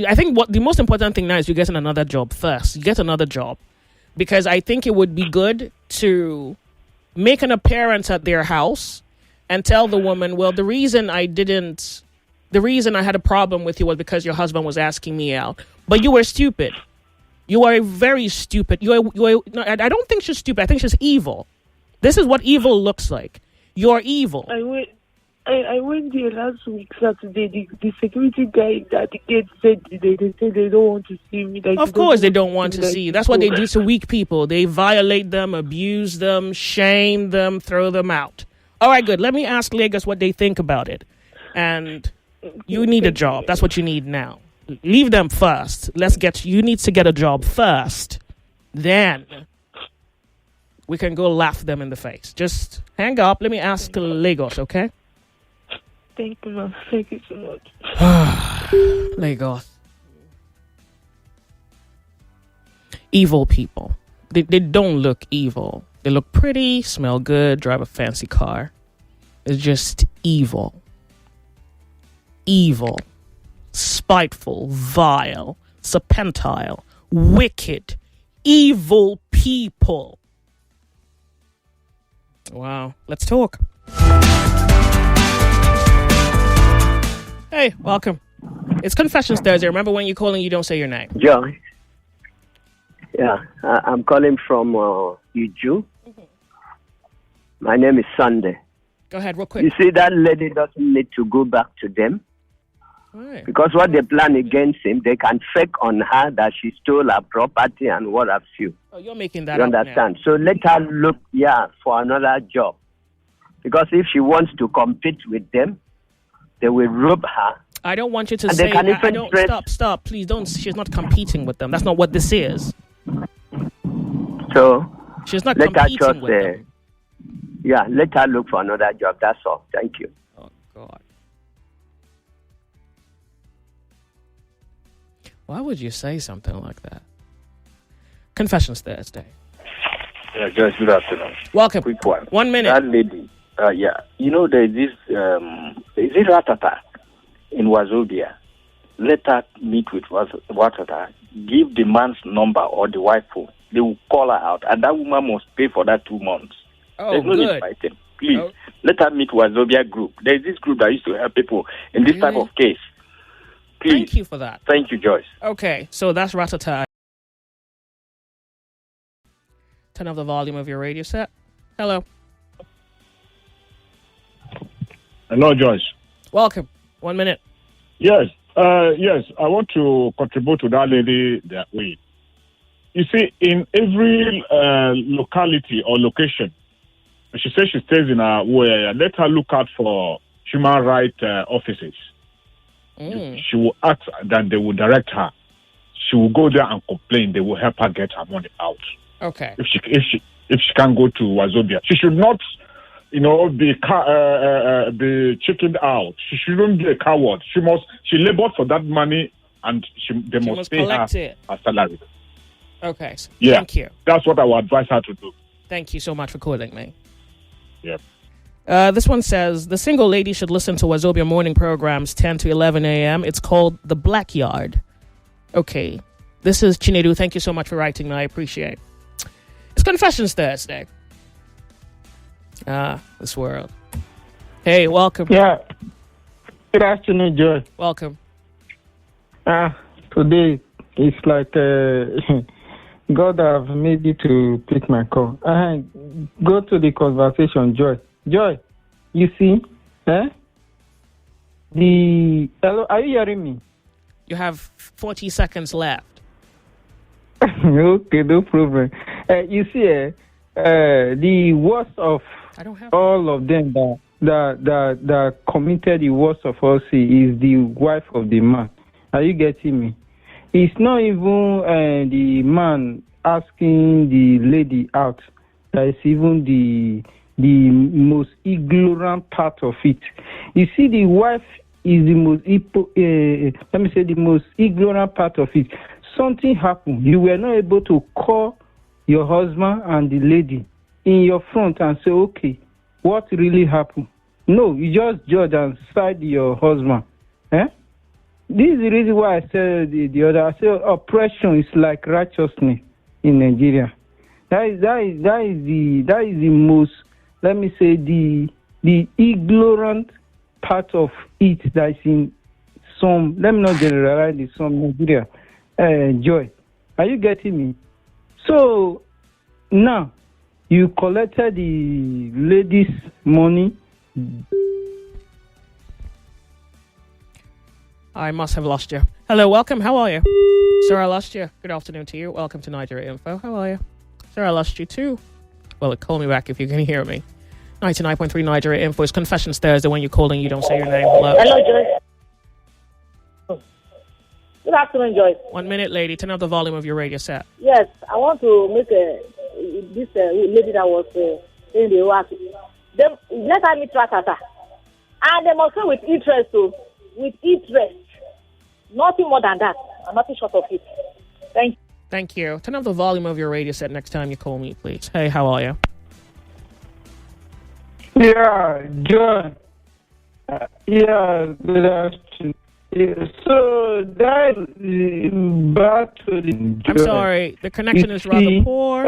I think what the most important thing now is you get another job first. You get another job. Because I think it would be good to make an appearance at their house and tell the woman, well, the reason I had a problem with you was because your husband was asking me out. But you were stupid. You are very stupid. No, I don't think she's stupid. I think she's evil. This is what evil looks like. You're evil. I went there last week, Saturday. The security guy at the gate said they said they don't want to see me. Of course they don't want to see you. That's what they do to weak people. They violate them, abuse them, shame them, throw them out. All right, good. Let me ask Lagos what they think about it. And you need a job. That's what you need now. Leave them first. You need to get a job first. Then we can go laugh them in the face. Just hang up. Let me ask Lagos, okay? Thank you, ma'am. Thank you so much. Lagos. Evil people. They don't look evil. They look pretty, smell good, drive a fancy car. It's just evil. Evil. Spiteful, vile, serpentile, wicked, evil people. Wow. Let's talk. Hey, welcome. It's Confessions Thursday. Remember, when you call and you don't say your name. Joy. Yeah, I'm calling from Iju. My name is Sunday. Go ahead, real quick. You see, that lady doesn't need to go back to them. Right. Because what they plan against him, they can fake on her that she stole her property and what have you. Oh, you're making that You up understand? now. So let her look, for another job. Because if she wants to compete with them, they will rob her. I don't want you to And say they can that. I even don't threat- stop. Please don't. She's not competing with them. That's not what this is. So She's not let her competing just, with them. let her look for another job. That's all. Thank you. Oh, God. Why would you say something like that? Confessions Thursday. Yeah, Joyce, good afternoon. Welcome. Quick one. 1 minute. That lady, there's this, is it Ratata in Wazobia? Let her meet with Ratata, give the man's number or the wife phone. They will call her out, and that woman must pay for that 2 months. Oh, There's no need good. fighting. Please, let her meet Wazobia group. There's this group that used to help people in this type of case. Please. Thank you for that. Thank you, Joyce. Okay, so that's Ratata. Turn off the volume of your radio set. Hello. Hello, Joyce. Welcome. 1 minute. Yes, I want to contribute to that lady that way. You see, in every locality or location, she says she stays in a area, let her look out for human rights officers. She will ask that they will direct her. She will go there and complain. They will help her get her money out. Okay. If she can't go to Wazobia, she should not, be chickened out. She shouldn't be a coward. She labored for that money, and they must pay her collect it. her salary. Okay. Yeah, Thank you. That's what I would advise her to do. Thank you so much for calling me. Yep. This one says, the single lady should listen to Wazobia morning programs 10 to 11 a.m. It's called The Black Yard. Okay. This is Chinedu. Thank you so much for writing me. I appreciate it. It's Confessions Thursday. This world. Hey, welcome. Yeah. Good afternoon, Joy. Welcome. Today it's like God have made you to pick my call. Go to the conversation, Joy. Joy, you see? Hello, are you hearing me? You have 40 seconds left. Okay, no problem. You see, the worst of all of them that committed the worst of all sin is the wife of the man. Are you getting me? It's not even the man asking the lady out. That is even the most ignorant part of it. You see, the wife is the most the most ignorant part of it. Something happened. You were not able to call your husband and the lady in your front and say, okay, what really happened? No, you just judge and side your husband. This is the reason why I said the other. I said oppression is like righteousness in Nigeria. That is the most, let me say, the ignorant part of it that is in some, let me not generalize it, some Nigeria. Joy, are you getting me? So now you collected the lady's money. I must have lost you. Hello, welcome. How are you? Sir, I lost you. Good afternoon to you. Welcome to Nigeria Info. How are you? Sir, I lost you too. Well, call me back if you can hear me. 99.3 Nigeria Info is Confessions Thursday. When you're calling, you don't say your name. Hello. Hello, Joyce. Good afternoon, Joyce. 1 minute, lady. Turn up the volume of your radio set. Yes, I want to make this lady that was in the work. Let her meet Ratata. And they must say with interest, too. With interest. Nothing more than that. And nothing short of it. Thank you. Thank you. Turn up the volume of your radio set next time you call me, please. Hey, how are you? Yeah, John. Good afternoon. So that back to the. I'm sorry, the connection is rather poor.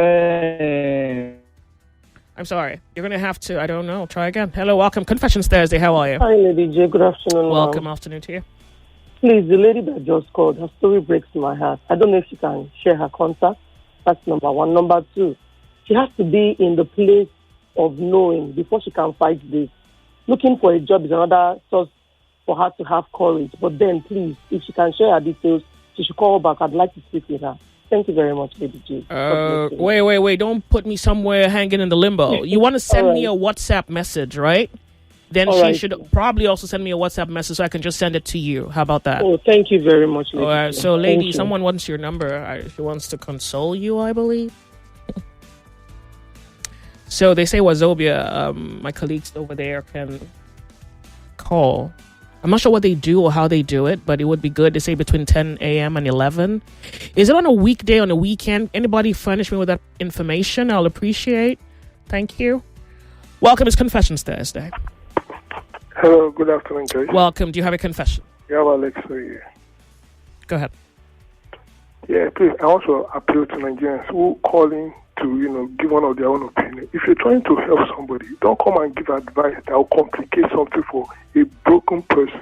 I'm sorry. You're going to have to, I don't know, try again. Hello, welcome. Confessions Thursday. How are you? Hi, Lady J. Good afternoon. Welcome. Afternoon to you. Please, the lady that just called, her story breaks my heart. I don't know if she can share her contact That's number one. Number two, she has to be in the place of knowing before she can fight this. Looking for a job is another source for her to have courage. But then, please, if she can share her details, she should call back. I'd like to speak with her. Thank you very much, Lady J. Wait. Don't put me somewhere hanging in the limbo. You want to send me a WhatsApp message, right? Then she should probably also send me a WhatsApp message so I can just send it to you. How about that? Oh, thank you very much, Lady. All right, so lady, someone wants your number. She wants to console you, I believe. So they say Wazobia, my colleagues over there can call. I'm not sure what they do or how they do it, but it would be good to say between 10 a.m. and 11. Is it on a weekday, on a weekend? Anybody furnish me with that information? I'll appreciate. Thank you. Welcome. It's Confessions Thursday. Hello. Good afternoon, Joyce. Welcome. Do you have a confession? Yeah, Alex here. Go ahead. Yeah, please. I also appeal to Nigerians who calling to, give one of their own opinion. If you're trying to help somebody, don't come and give advice that will complicate something for a broken person.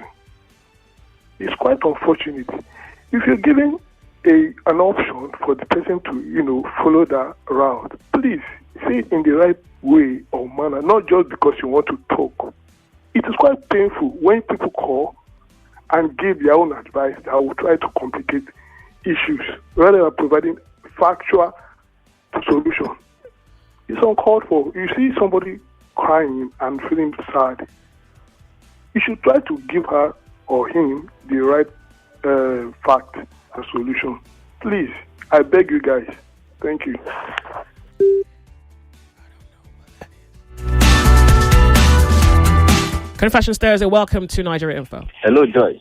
It's quite unfortunate. If you're giving an option for the person to, follow that route, please say it in the right way or manner, not just because you want to talk. It is quite painful when people call and give their own advice that will try to complicate issues rather than providing factual solution. It's uncalled for. You see somebody crying and feeling sad, you should try to give her or him the right fact and solution. Please, I beg you guys. Thank you. Confessions Thursday. Welcome to Nigeria Info. Hello, Joyce.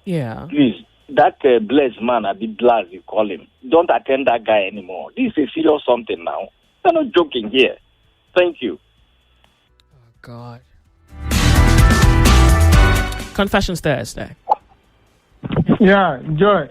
Yeah. Please, that blessed man, a bit blessed, you call him. Don't attend that guy anymore. This is serious something now. You're not joking here. Thank you. Oh, God. Confessions Thursday. Yeah, Joy.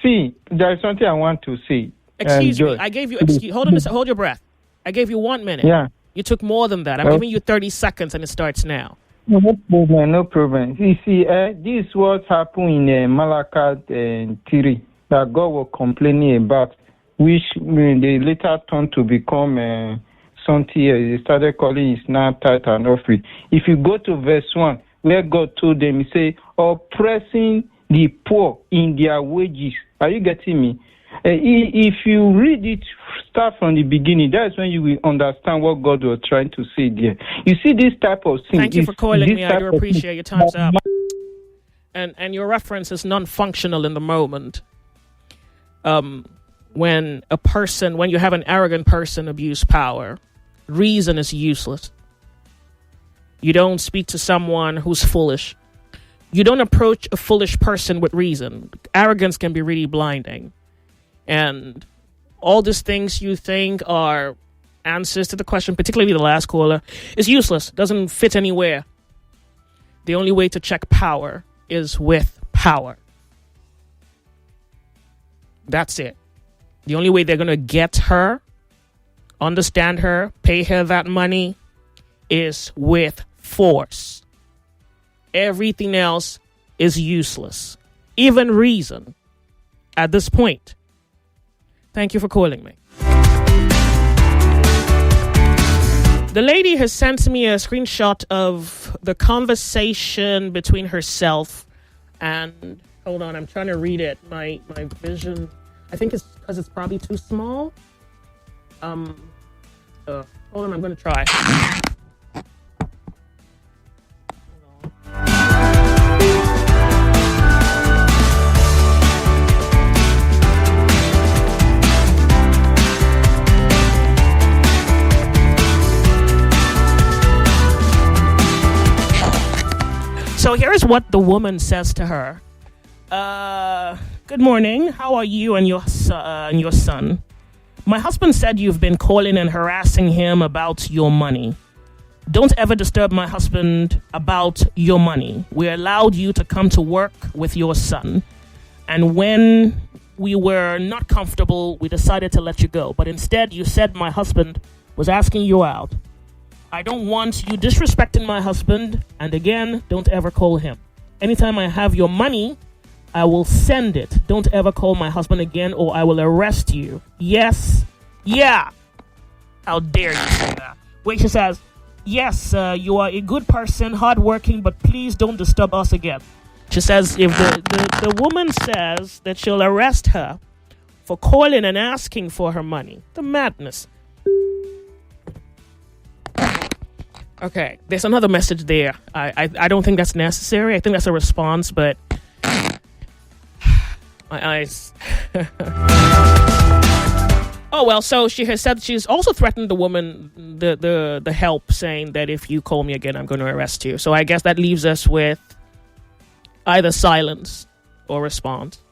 See, there is something I want to say. Excuse me. I gave you. Hold on a second. Hold your breath. I gave you 1 minute. Yeah. You took more than that. I'm giving you 30 seconds, and it starts now. No problem. You see, this is what happened in Malachi 3 that God was complaining about, which they later turned to become something else. They started calling it now tithe and offering. If you go to verse 1, where God told them, He said, oppressing the poor in their wages. Are you getting me? If you read it, start from the beginning, that's when you will understand what God was trying to say there. You see this type of thing. Thank you for calling me. I do appreciate your time's up. And your reference is non-functional in the moment. When you have an arrogant person abuse power, reason is useless. You don't speak to someone who's foolish. You don't approach a foolish person with reason. Arrogance can be really blinding. And all these things you think are answers to the question, particularly the last caller, is useless. Doesn't fit anywhere. The only way to check power is with power. That's it. The only way they're going to get her, understand her, pay her that money is with force. Everything else is useless. Even reason at this point. Thank you for calling me. The lady has sent me a screenshot of the conversation between herself and... Hold on, I'm trying to read it. My vision... I think it's because it's probably too small. Hold on, I'm going to try. So here's what the woman says to her. Good morning. How are you and your son? My husband said you've been calling and harassing him about your money. Don't ever disturb my husband about your money. We allowed you to come to work with your son. And when we were not comfortable, we decided to let you go. But instead, you said my husband was asking you out. I don't want you disrespecting my husband. And again, don't ever call him. Anytime I have your money, I will send it. Don't ever call my husband again or I will arrest you. Yes. Yeah. How dare you say that? Wait, she says, yes, you are a good person, hardworking, but please don't disturb us again. She says if the woman says that she'll arrest her for calling and asking for her money. The madness. Okay, there's another message there. I don't think that's necessary. I think that's a response, but my eyes. Oh well, so she has said she's also threatened the woman, the help, saying that if you call me again, I'm going to arrest you. So I guess that leaves us with either silence or response.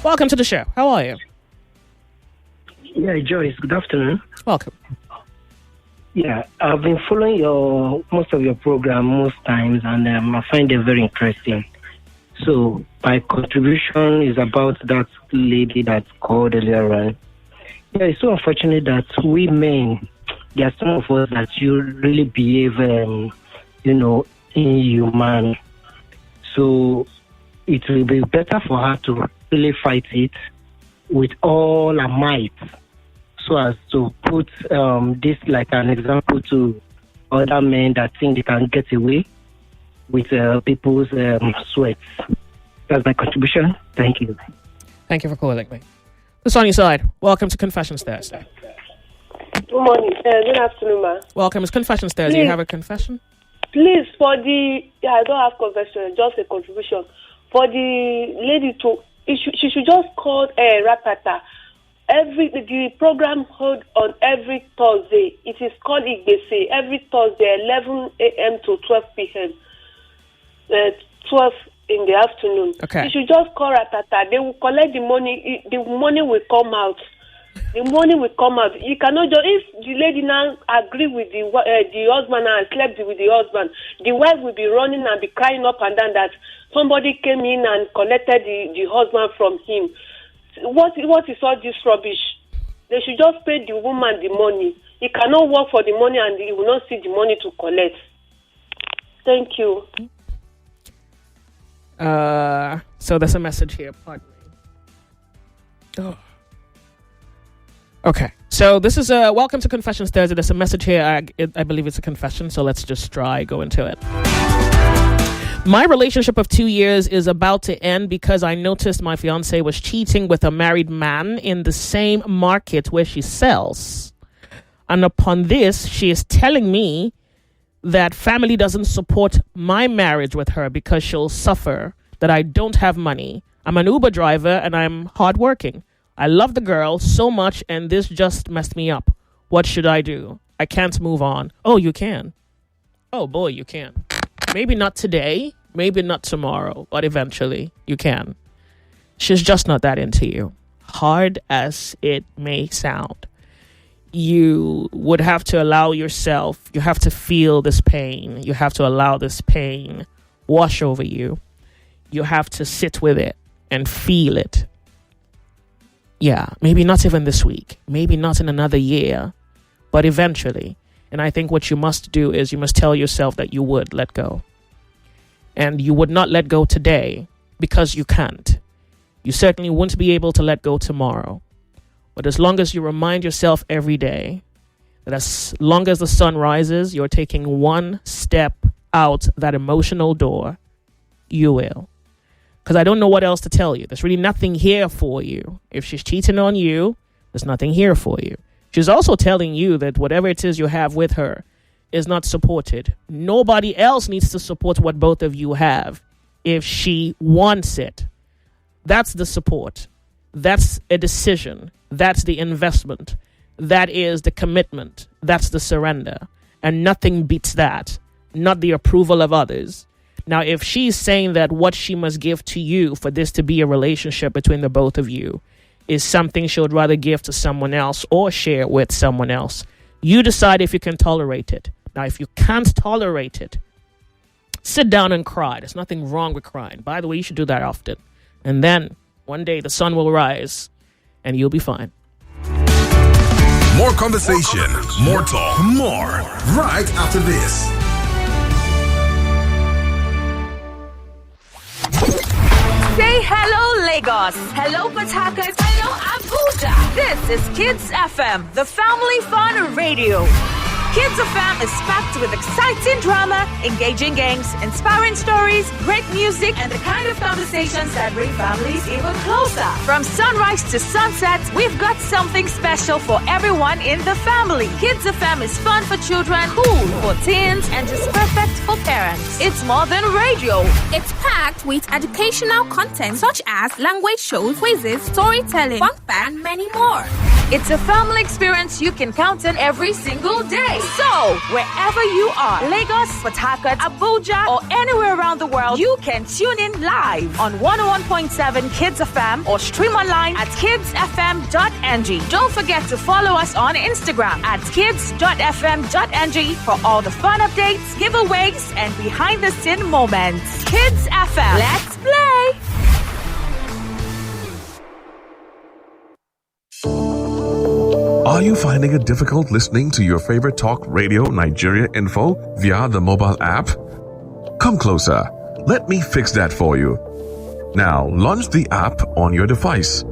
Welcome to the show. How are you? Yeah, Joyce. Good afternoon. Welcome. Yeah, I've been following most of your program most times, and I find it very interesting. So my contribution is about that lady that called earlier on. Yeah, it's so unfortunate that we men, there are some of us that you really behave, inhuman. So it will be better for her to really fight it with all her might, so as to put this like an example to other men that think they can get away with people's sweats. That's my contribution. Thank you. Thank you for calling me. Who's on your side? Welcome to Confessions Thursday. Good morning. Good afternoon, ma. Welcome. It's Confessions Thursday. You have a confession? Please, I don't have confession, just a contribution. For the lady she should just call Rapata. The program hold on every Thursday. It is called Igbese every Thursday, 11 a.m. to 12 p.m. 12 in the afternoon. Okay. You should just call Ratata. They will collect the money. The money will come out. The money will come out. You cannot just, if the lady now agree with the husband and slept with the husband, the wife will be running and be crying up and down that somebody came in and collected the husband from him. What is all this rubbish? They should just pay the woman the money. He cannot work for the money and he will not see the money to collect. Thank you. So there's a message here. Pardon me. Oh. Okay. So this is welcome to Confessions Thursday. There's a message here. I believe it's a confession. So let's just go into it. My relationship of 2 years is about to end because I noticed my fiance was cheating with a married man in the same market where she sells. And upon this, she is telling me that family doesn't support my marriage with her because she'll suffer, that I don't have money. I'm an Uber driver and I'm hardworking. I love the girl so much and this just messed me up. What should I do? I can't move on. Oh, you can. Oh boy, you can. Maybe not today, maybe not tomorrow, but eventually you can. She's just not that into you. Hard as it may sound. You would have to allow yourself, you have to feel this pain. You have to allow this pain wash over you. You have to sit with it and feel it. Yeah, maybe not even this week, maybe not in another year, but eventually. And I think what you must do is you must tell yourself that you would let go. And you would not let go today because you can't. You certainly won't be able to let go tomorrow. But as long as you remind yourself every day that as long as the sun rises, you're taking one step out that emotional door, you will. Because I don't know what else to tell you. There's really nothing here for you. If she's cheating on you, there's nothing here for you. She's also telling you that whatever it is you have with her is not supported. Nobody else needs to support what both of you have if she wants it. That's the support. That's a decision. That's the investment. That is the commitment. That's the surrender. And nothing beats that. Not the approval of others. Now, if she's saying that what she must give to you for this to be a relationship between the both of you is something she would rather give to someone else or share with someone else, you decide if you can tolerate it. Now, if you can't tolerate it, sit down and cry. There's nothing wrong with crying. By the way, you should do that often. And then one day the sun will rise and you'll be fine. More conversation, more talk, more right after this. Hello, Lagos. Hello, Port Harcourt. Hello, Abuja. This is Kids FM, the family fun radio. Kids FM is packed with exciting drama, engaging games, inspiring stories, great music, and the kind of conversations that bring families even closer. From sunrise to sunset, we've got something special for everyone in the family. Kids FM is fun for children, cool for teens, and just perfect for parents. It's more than radio. It's packed with educational content such as language shows, quizzes, storytelling, fun facts, and many more. It's a family experience you can count on every single day. So, wherever you are, Lagos, Port Harcourt, Abuja, or anywhere around the world, you can tune in live on 101.7 Kids FM or stream online at kidsfm.ng. Don't forget to follow us on Instagram at kids.fm.ng for all the fun updates, giveaways, and behind-the-scene moments. Kids FM, let's play! Are you finding it difficult listening to your favorite talk radio Nigeria info via the mobile app? Come closer. Let me fix that for you. Now, launch the app on your device.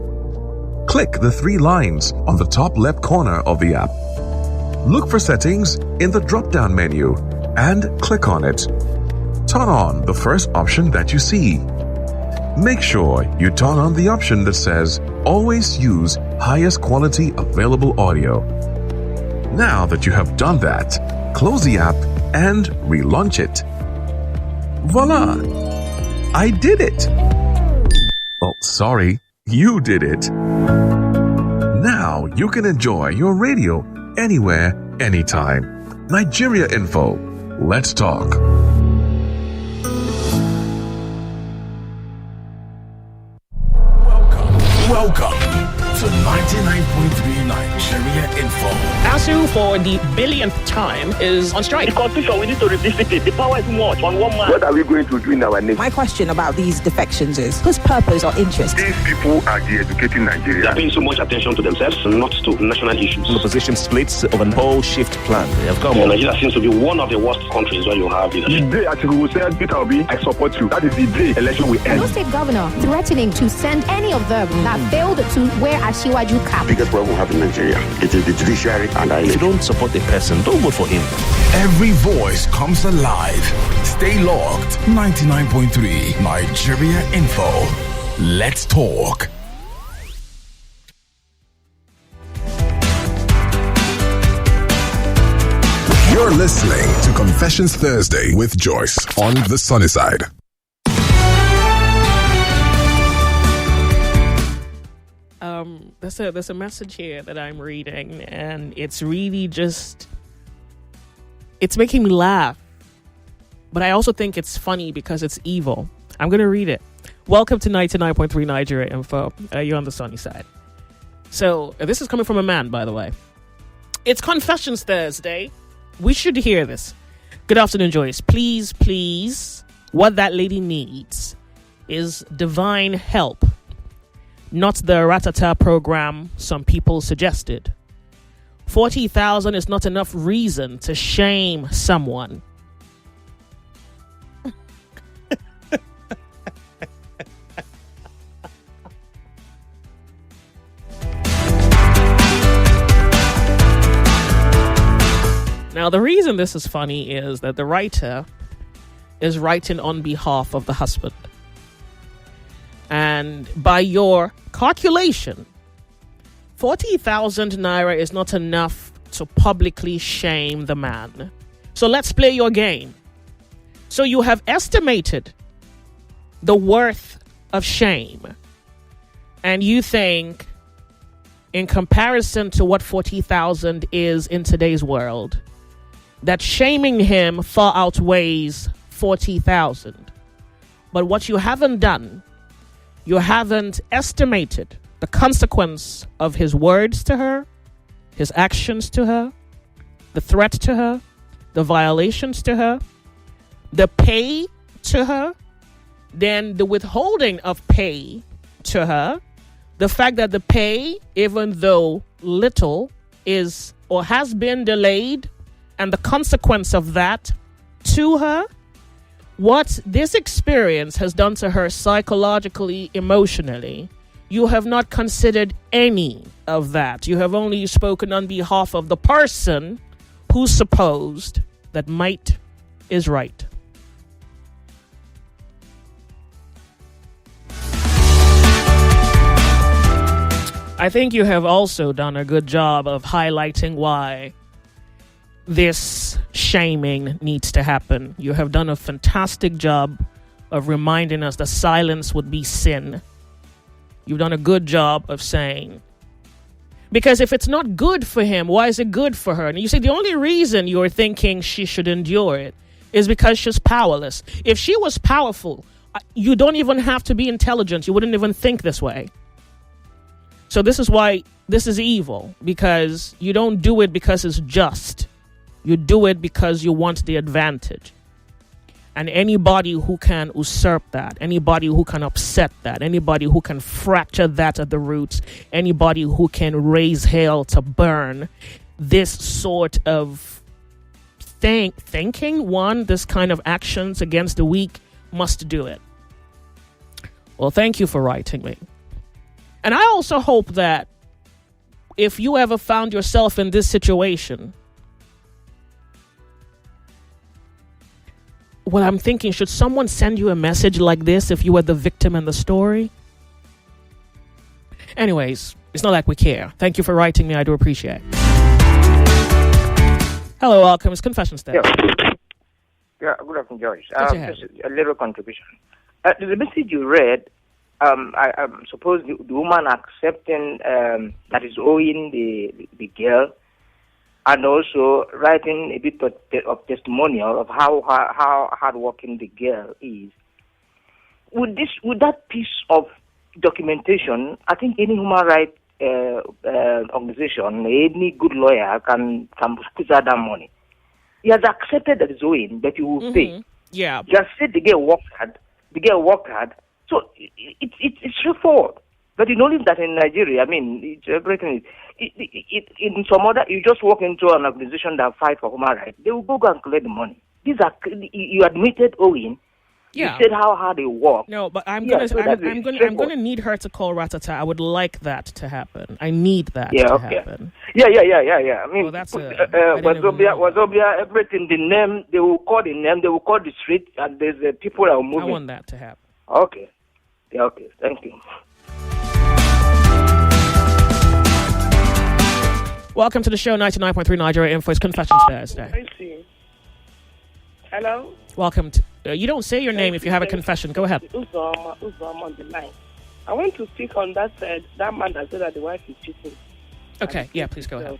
Click the 3 lines on the top left corner of the app. Look for settings in the drop-down menu and click on it. Turn on the first option that you see. Make sure you turn on the option that says always use highest quality available audio. Now that you have done that, close the app and relaunch it. Voila! I did it! Oh, sorry, you did it. Now you can enjoy your radio anywhere, anytime. Nigeria Info. Let's talk. Welcome to 99.3 Nigeria Info. ASU for the billionth time is on strike. The constitution, we need to revisit it. The power is much on one man. What are we going to do in our nation? My question about these defections is, whose purpose or interest? These people are de-educating Nigeria. They are paying so much attention to themselves, not to national issues. The position splits of an whole shift plan. They have come. Nigeria seems to be one of the worst countries where you have leadership. The day Atiku said, Peter Obi, I support you. That is the day election will end. No state governor threatening to send any of them that failed to wear Ashiwaju cap. The biggest problem we have in Nigeria, it is the judiciary and If you don't support the person, don't vote for him. Every voice comes alive. Stay logged. 99.3 Nigeria Info. Let's talk. You're listening to Confessions Thursday with Joyce on the sunny side. There's a message here that I'm reading, and it's really just, it's making me laugh. But I also think it's funny because it's evil. I'm going to read it. Welcome to 99.3 Nigeria Info. You're on the sunny side. So this is coming from a man, by the way. It's Confessions Thursday. We should hear this. Good afternoon, Joyce. Please, what that lady needs is divine help. Not the Ratata program some people suggested. 40,000 is not enough reason to shame someone. Now, the reason this is funny is that the writer is writing on behalf of the husband. And by your calculation, 40,000 naira is not enough to publicly shame the man. So let's play your game. So you have estimated the worth of shame. And you think, in comparison to what 40,000 is in today's world, that shaming him far outweighs 40,000. But what you haven't done, you haven't estimated the consequence of his words to her, his actions to her, the threat to her, the violations to her, the pay to her, then the withholding of pay to her, the fact that the pay, even though little, is or has been delayed, and the consequence of that to her. what this experience has done to her psychologically, emotionally, you have not considered any of that. You have only spoken on behalf of the person who supposed that might is right. I think you have also done a good job of highlighting why this shaming needs to happen. You have done a fantastic job of reminding us that silence would be sin. You've done a good job of saying, because if it's not good for him, why is it good for her? And you say the only reason you're thinking she should endure it is because she's powerless. If she was powerful, you don't even have to be intelligent. You wouldn't even think this way. So this is why this is evil, because you don't do it because it's just. You do it because you want the advantage. And anybody who can usurp that, anybody who can upset that, anybody who can fracture that at the roots, anybody who can raise hell to burn this sort of thinking, this kind of actions against the weak, must do it. Well, thank you for writing me. And I also hope that if you ever found yourself in this situation, well, I'm thinking, should someone send you a message like this if you were the victim in the story? Anyways, it's not like we care. Thank you for writing me. I do appreciate it. Hello, welcome. It's Confessions Day. Yeah, good afternoon, Joyce. Just a little contribution. The message you read, I suppose the woman accepting that is owing the girl, and also writing a bit of testimonial of how hardworking the girl is. With that piece of documentation, I think any human rights organization, any good lawyer can squeeze out that money. He has accepted that it's owing, that he will pay. Yeah. Just said the girl worked hard. So it's straightforward. But you notice that in Nigeria, I mean, it's everything. In some other, you just walk into an organization that fight for human rights, they will go and collect the money. These are, you admitted owing. Yeah. You said how hard they work. No, but I'm gonna need her to call Ratata. I would like that to happen. I need that to happen. Yeah. I mean, that's Wazobia, everything, the name, they will call the name, they will call the street, and there's people that are moving. I want that to happen. Okay. Yeah, okay. Thank you. Welcome to the show, 99.3 Nigeria Info. It's Confessions Thursday. I see. Hello? Welcome to... you don't say your name if you have a confession. Go ahead. Uzoma on the line. I want to speak on that man that said that the wife is cheating. Okay, yeah, please go ahead.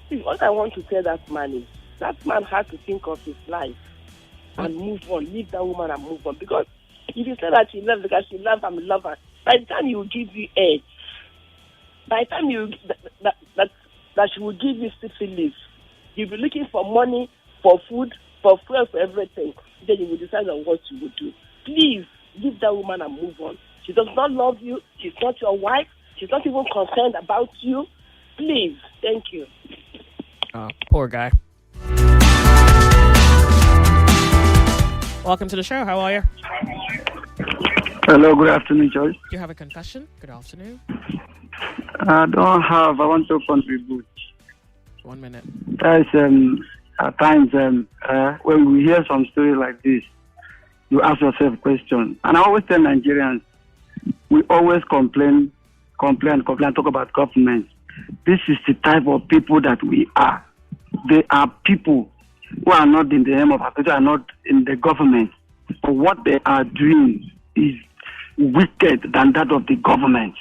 See, what I want to tell that man is, that man had to think of his life and move on. Leave that woman and move on. Because if you say that she loves because she loves and love her, by the time you give you edge, by the time you that she will give you syphilis, you'll be looking for money, for food, for fuel, for everything. Then you will decide on what you will do. Please leave that woman and move on. She does not love you. She's not your wife. She's not even concerned about you. Please, thank you. Poor guy. Welcome to the show. How are you? Hello, good afternoon, Joyce. Do you have a confession? Good afternoon. I don't have. I want to contribute. 1 minute. Guys, at times, when we hear some story like this, you ask yourself a question. And I always tell Nigerians, we always complain, talk about government. This is the type of people that we are. They are people who are not in the name of Africa, are not in the government. But what they are doing is wicked than that of the government.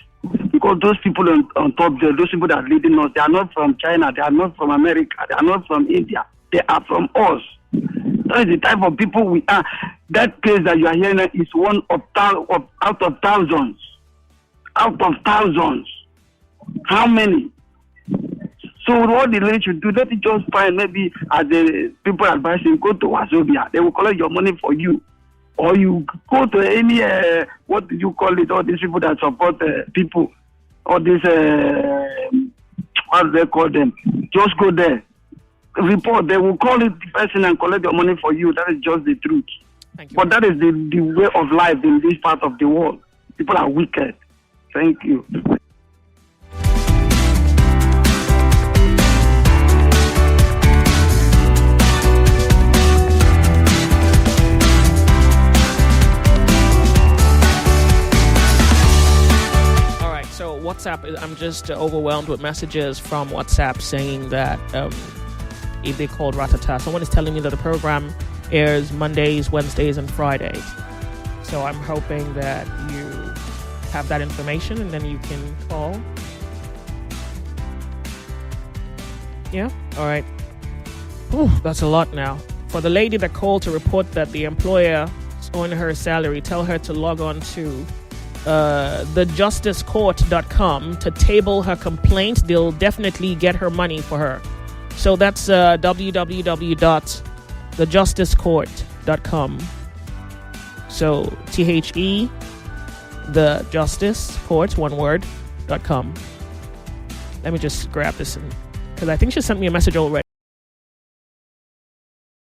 Because those people on top there, those people that are leading us, they are not from China, they are not from America, they are not from India, they are from us. That is the type of people we are. That case that you are hearing is one out of thousands. Out of thousands. How many? So what the lady should do, let it just find maybe as the people advising, go to Wazobia, they will collect your money for you. Or you go to any, what do you call it, all these people that support people, all these, what do they call them? Just go there. Report, they will call it the person and collect your money for you. That is just the truth. Thank you. But that is the way of life in this part of the world. People are wicked. Thank you. So WhatsApp, I'm just overwhelmed with messages from WhatsApp saying that if they called Ratata, someone is telling me that the program airs Mondays, Wednesdays, and Fridays. So I'm hoping that you have that information and then you can call. Yeah? All right. Whew, that's a lot now. For the lady that called to report that the employer is on her salary, tell her to log on to thejusticecourt.com to table her complaint. They'll definitely get her money for her. So that's www.thejusticecourt.com. So THE, the Justice Court, one word, .com. Let me just grab this because I think she sent me a message already.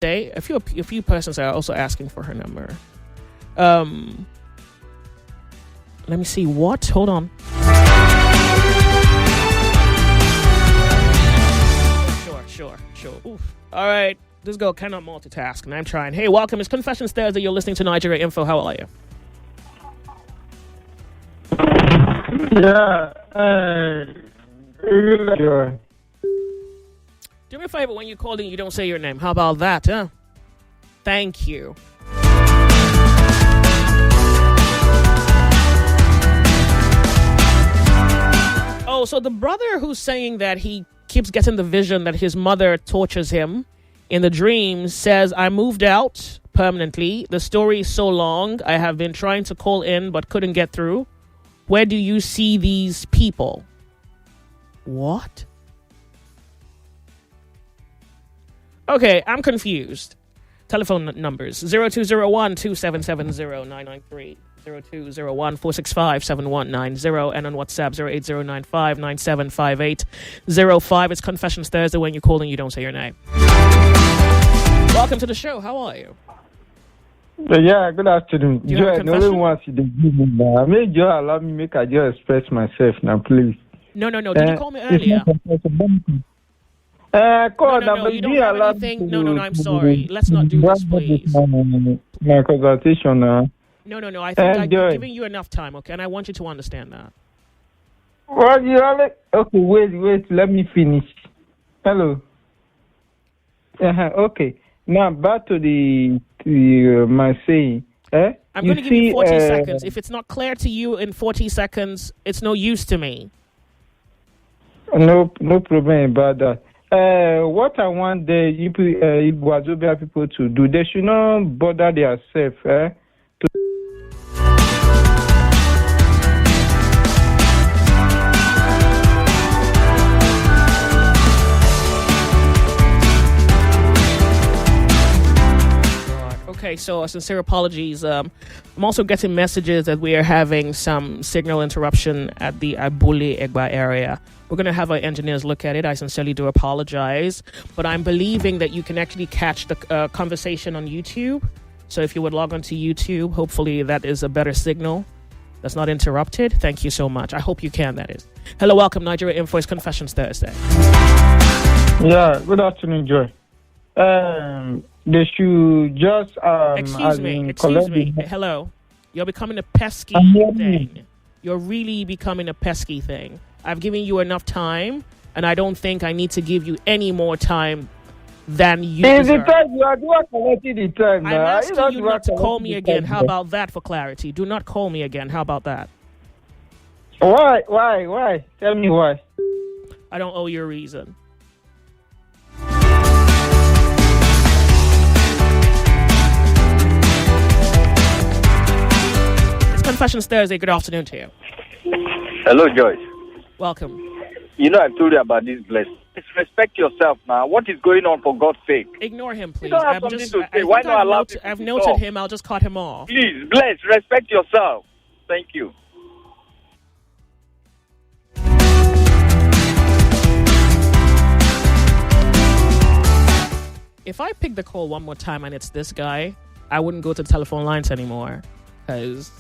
A few persons are also asking for her number. Let me see. What? Hold on. Sure. Oof. All right. This girl cannot multitask, and I'm trying. Hey, welcome. It's Confessions Thursday. You're listening to Nigeria Info. How are you? Yeah. Sure. Do me a favor. When you call in, you don't say your name. How about that, huh? Thank you. Oh, so the brother who's saying that he keeps getting the vision that his mother tortures him in the dreams says, I moved out permanently. The story is so long. I have been trying to call in but couldn't get through. Where do you see these people? What? Okay, I'm confused. Telephone numbers 0201-2770-993. 0201-465-7190 and on WhatsApp 08095-975805. It's Confessions Thursday. When you call and you don't say your name. Welcome to the show. How are you? Yeah, good afternoon. Do you have a Joy, no one wants you to give me now. May you allow me make I just express myself now, please. No. Did you call me earlier? No, you don't have anything. No, I'm sorry. Let's not do this, please. My consultation now. No. I think I'm giving you enough time, okay? And I want you to understand that. Well, okay, wait. Let me finish. Hello. Okay. Now back to my saying. I'm going to give you 40 seconds. If it's not clear to you in 40 seconds, it's no use to me. No problem about that. What I want the Wazobia people to do, they should not bother themselves. Okay, so sincere apologies. I'm also getting messages that we are having some signal interruption at the Abule Egba area. We're going to have our engineers look at it. I sincerely do apologize. But I'm believing that you can actually catch the conversation on YouTube. So if you would log on to YouTube, hopefully that is a better signal that's not interrupted. Thank you so much. I hope you can, that is. Hello, welcome. Nigeria Info, it's Confessions Thursday. Yeah, good afternoon, Joy. They should just excuse me. Hello. You're becoming a pesky thing. You're really becoming a pesky thing. I've given you enough time, and I don't think I need to give you any more time than you deserve. The time you are collecting the time. I'm asking you not to call me again. How about that for clarity? Do not call me again. How about that? Why? Tell me why. I don't owe you a reason. Confessions Thursday. Good afternoon to you. Hello, Joyce. Welcome. You know, I told you about this blessing. Respect yourself now. What is going on, for God's sake? Ignore him, please. You don't have something to say. Why not allow people I've to noted talk? him. I'll just cut him off. Please, bless. Respect yourself. Thank you. If I pick the call one more time and it's this guy, I wouldn't go to the telephone lines anymore. Because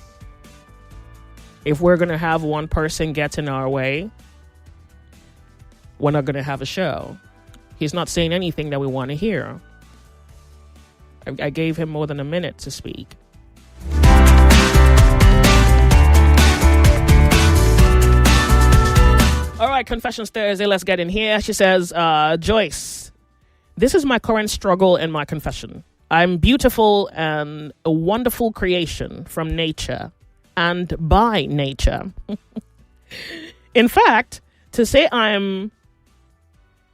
if we're going to have one person get in our way, we're not going to have a show. He's not saying anything that we want to hear. I gave him more than a minute to speak. All right, Confessions Thursday, let's get in here. She says, Joyce, this is my current struggle and my confession. I'm beautiful and a wonderful creation from nature and by nature. In fact, to say I'm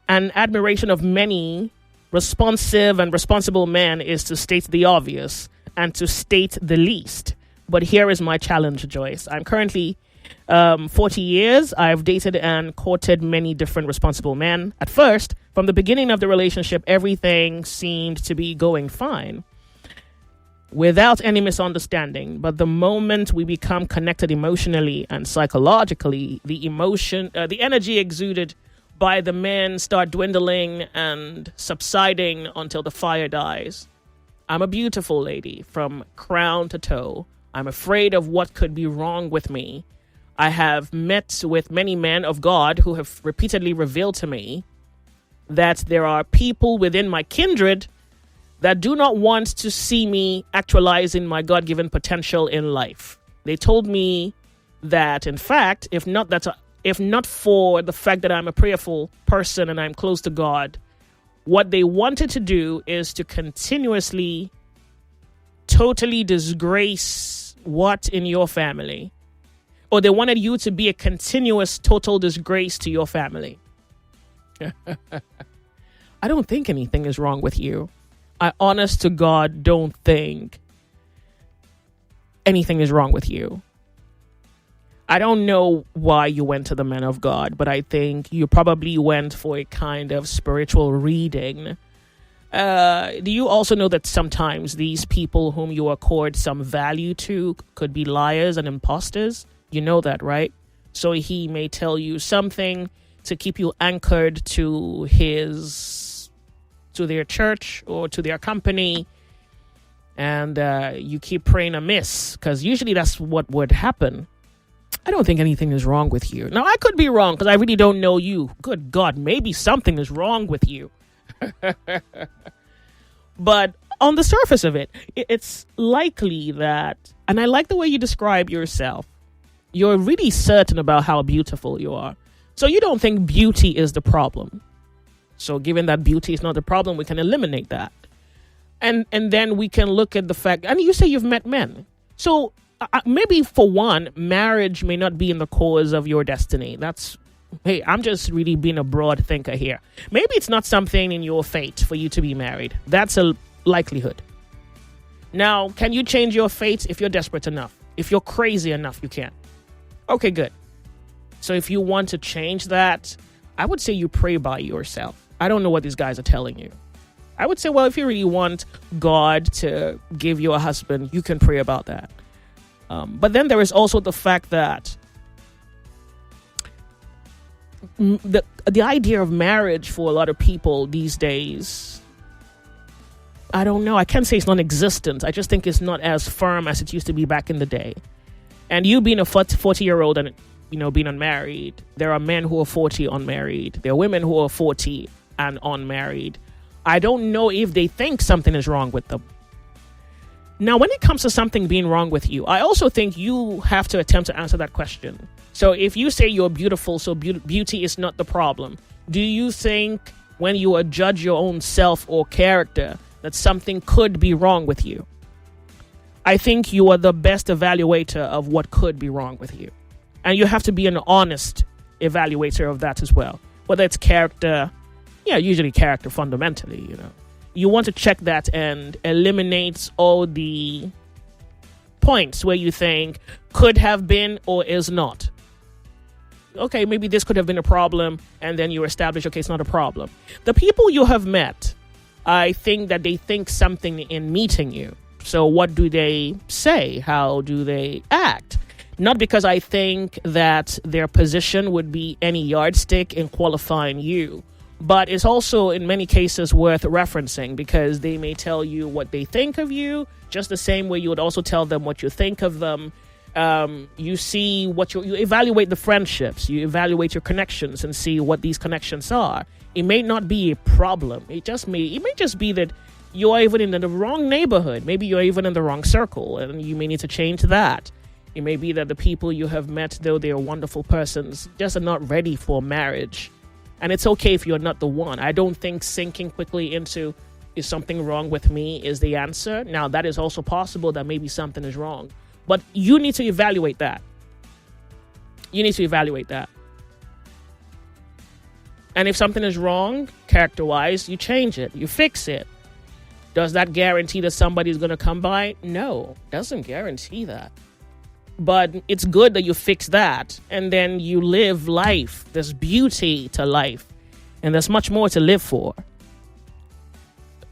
an admiration of many responsive and responsible men is to state the obvious and to state the least. But here is my challenge, Joyce. I'm currently 40 years. I've dated and courted many different responsible men. At first, from the beginning of the relationship, everything seemed to be going fine without any misunderstanding. But the moment we become connected emotionally and psychologically, the energy exuded by the men start dwindling and subsiding until the fire dies. I'm a beautiful lady from crown to toe. I'm afraid of what could be wrong with me. I have met with many men of God who have repeatedly revealed to me that there are people within my kindred that do not want to see me actualizing my God-given potential in life. They told me that, in fact, if not for the fact that I'm a prayerful person and I'm close to God, what they wanted to do is to continuously, totally disgrace what in your family. Or they wanted you to be a continuous, total disgrace to your family. I don't think anything is wrong with you. I, honest to God, don't think anything is wrong with you. I don't know why you went to the men of God, but I think you probably went for a kind of spiritual reading. Do you also know that sometimes these people whom you accord some value to could be liars and imposters? You know that, right? So he may tell you something to keep you anchored to their church or to their company, and you keep praying amiss, because usually that's what would happen. I don't think anything is wrong with you. Now, I could be wrong because I really don't know you. Good God, maybe something is wrong with you. But on the surface of it, it's likely that, and I like the way you describe yourself, you're really certain about how beautiful you are. So you don't think beauty is the problem. So given that beauty is not the problem, we can eliminate that. And then we can look at the fact, and you say you've met men. So maybe for one, marriage may not be in the cause of your destiny. Hey, I'm just really being a broad thinker here. Maybe it's not something in your fate for you to be married. That's a likelihood. Now, can you change your fate if you're desperate enough? If you're crazy enough, you can. Okay, good. So if you want to change that, I would say you pray by yourself. I don't know what these guys are telling you. I would say, well, if you really want God to give you a husband, you can pray about that. But then there is also the fact that the idea of marriage for a lot of people these days, I don't know. I can't say it's non-existent. I just think it's not as firm as it used to be back in the day. And you being a 40-year-old and, being unmarried, there are men who are 40 unmarried. There are women who are 40 and unmarried. I don't know if they think something is wrong with them. Now, when it comes to something being wrong with you, I also think you have to attempt to answer that question. So if you say you're beautiful, so beauty is not the problem, do you think when you judge your own self or character that something could be wrong with you? I think you are the best evaluator of what could be wrong with you. And you have to be an honest evaluator of that as well. Whether it's character, usually character fundamentally, You want to check that and eliminate all the points where you think could have been or is not. Okay, maybe this could have been a problem, and then you establish, okay, it's not a problem. The people you have met, I think that they think something in meeting you. So what do they say? How do they act? Not because I think that their position would be any yardstick in qualifying you, But it's also in many cases worth referencing because they may tell you what they think of you, just the same way you would also tell them what you think of them. You see what you evaluate the friendships, you evaluate your connections and see what these connections are. It may not be a problem. It may just be that you're even in the wrong neighborhood. Maybe you're even in the wrong circle and you may need to change that. It may be that the people you have met, though they are wonderful persons, just are not ready for marriage. And it's okay if you're not the one. I don't think sinking quickly into, is something wrong with me, is the answer. Now, that is also possible that maybe something is wrong. But you need to evaluate that. You need to evaluate that. And if something is wrong, character-wise, you change it. You fix it. Does that guarantee that somebody's going to come by? No, doesn't guarantee that. But it's good that you fix that and then you live life. There's beauty to life and there's much more to live for.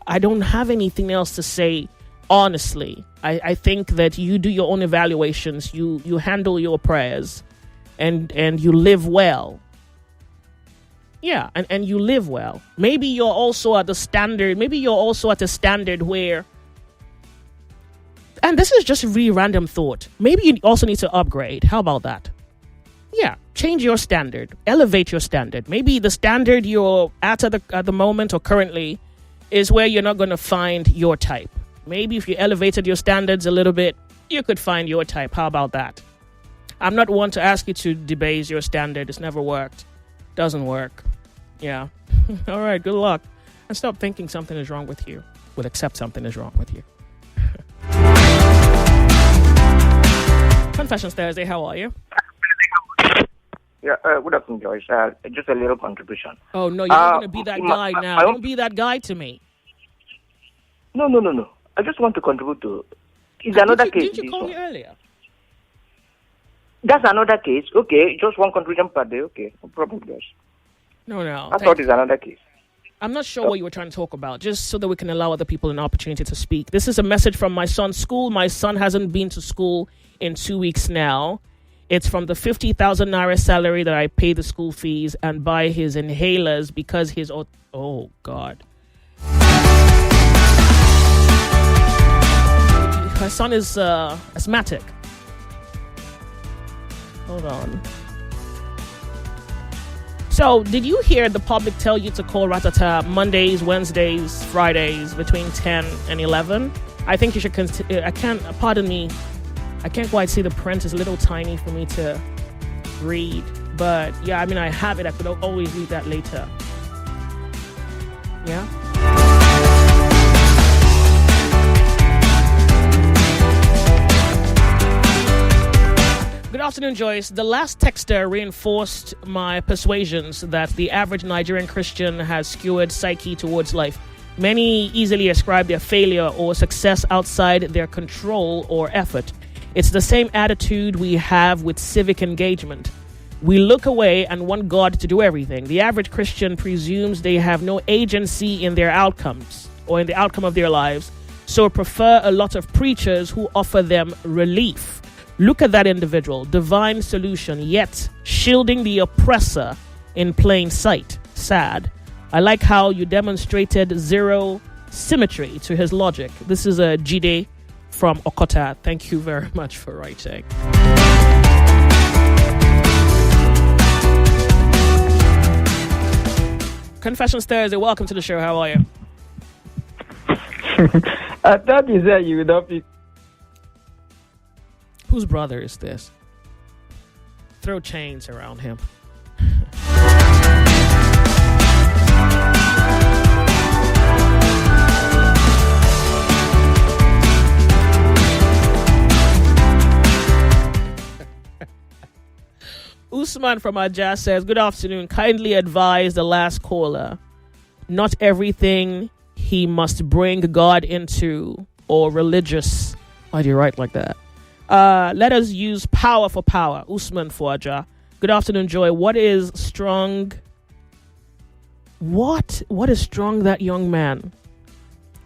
I don't have anything else to say, honestly. I think that you do your own evaluations, you handle your prayers and you live well. Yeah, and you live well. Maybe you're also at the standard, where, and this is just a really random thought, maybe you also need to upgrade. How about that? Yeah, change your standard, elevate your standard. Maybe the standard you're at the moment or currently is where you're not going to find your type. Maybe if you elevated your standards a little bit, you could find your type. How about that? I'm not one to ask you to debase your standard. It's never worked. Doesn't work. Yeah. All right, good luck. And stop thinking something is wrong with you. Well, accept something is wrong with you. Confessions Thursday, how are you? Yeah, good afternoon, Joyce. Just a little contribution. Oh, no, you're not going to be that guy now. Don't be that guy to me. No. I just want to contribute to... It's another case. Did you call me earlier? That's another case. Okay, just one contribution per day. Okay, no problem, Joyce. No. I thought it's another case. I'm not sure what you were trying to talk about, just so that we can allow other people an opportunity to speak. This is a message from my son's school. My son hasn't been to school in 2 weeks now. It's from the 50,000 naira salary that I pay the school fees and buy his inhalers because his... Oh, God. My son is asthmatic. Hold on. So, did you hear the public tell you to call Ratata Mondays, Wednesdays, Fridays between 10 and 11? I think you should pardon me, I can't quite see the print. It's a little tiny for me to read. But, yeah, I mean, I have it. I could always read that later. Yeah? Good afternoon, Joyce. The last texter reinforced my persuasions that the average Nigerian Christian has skewed psyche towards life. Many easily ascribe their failure or success outside their control or effort. It's the same attitude we have with civic engagement. We look away and want God to do everything. The average Christian presumes they have no agency in their outcomes or in the outcome of their lives, so prefer a lot of preachers who offer them relief. Look at that individual, divine solution, yet shielding the oppressor in plain sight. Sad. I like how you demonstrated zero symmetry to his logic. This is a Jide from Okota. Thank you very much for writing. Confessions Thursday, welcome to the show. How are you? I thought you said you would not be. Whose brother is this? Throw chains around him. Usman from Ajah says, good afternoon. Kindly advise the last caller. Not everything he must bring God into or religious. Why do you write like that? Let us use power for power. Usman for Ajah. Good afternoon, Joy. What is strong? What is strong, that young man?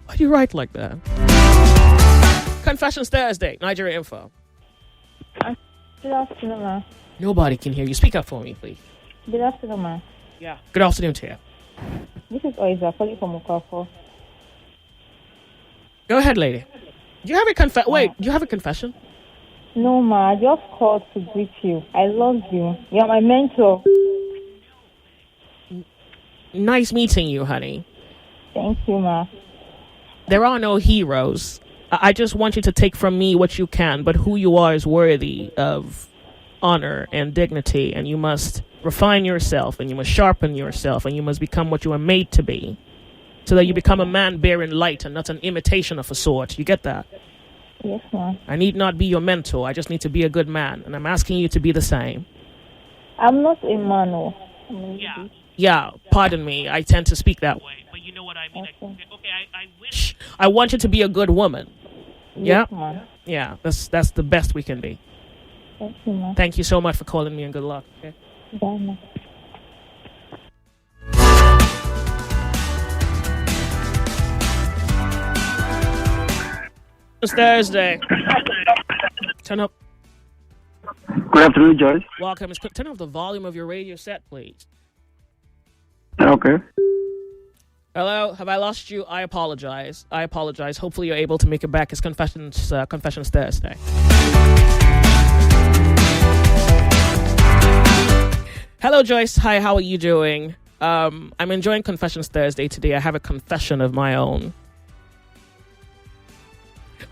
Why do you write like that? Confessions Thursday, Nigeria Info. Good afternoon, ma. Nobody can hear you. Speak up for me, please. Good afternoon, ma. Yeah. Good afternoon to you. This is Oiza calling from Ukafo. Go ahead, lady. Do you have a do you have a confession? No, ma. I just called to greet you. I love you. You're my mentor. Nice meeting you, honey. Thank you, ma. There are no heroes. I just want you to take from me what you can, but who you are is worthy of honor and dignity, and you must refine yourself, and you must sharpen yourself, and you must become what you are made to be, so that you become a man bearing light and not an imitation of a sort. You get that? Yes, ma'am. I need not be your mentor. I just need to be a good man, and I'm asking you to be the same. I'm not a man. Yeah, pardon me. I tend to speak that way, but you know what I mean. Okay, I want you to be a good woman. Yes, Yeah? ma'am. Yeah, that's the best we can be. Thank you, ma'am. Thank you so much for calling me, and good luck. Okay? Bye, ma'am. It's Thursday. Turn up. Good afternoon, Joyce. Welcome. Turn off the volume of your radio set, please. Okay. Hello, have I lost you? I apologize. Hopefully you're able to make it back. It's Confessions Thursday. Hello, Joyce. Hi, how are you doing? I'm enjoying Confessions Thursday today. I have a confession of my own.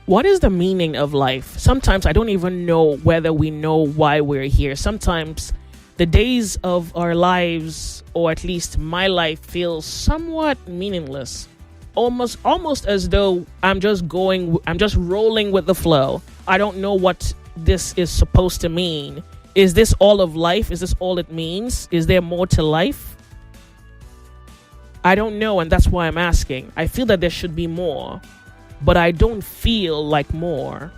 What is the meaning of life? Sometimes I don't even know whether we know why we're here. Sometimes the days of our lives, or at least my life, feels somewhat meaningless. Almost as though I'm just rolling with the flow. I don't know what this is supposed to mean. Is this all of life? Is this all it means? Is there more to life? I don't know, and that's why I'm asking. I feel that there should be more, but I don't feel like more.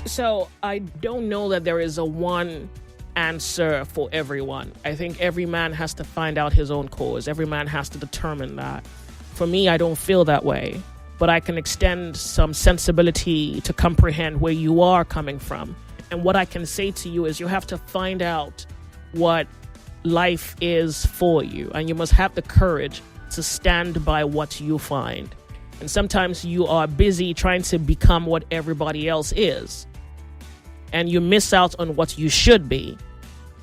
So I don't know that there is a one answer for everyone. I think every man has to find out his own cause. Every man has to determine that. For me, I don't feel that way, but I can extend some sensibility to comprehend where you are coming from. And what I can say to you is you have to find out what life is for you, and you must have the courage to stand by what you find. And sometimes you are busy trying to become what everybody else is, and you miss out on what you should be.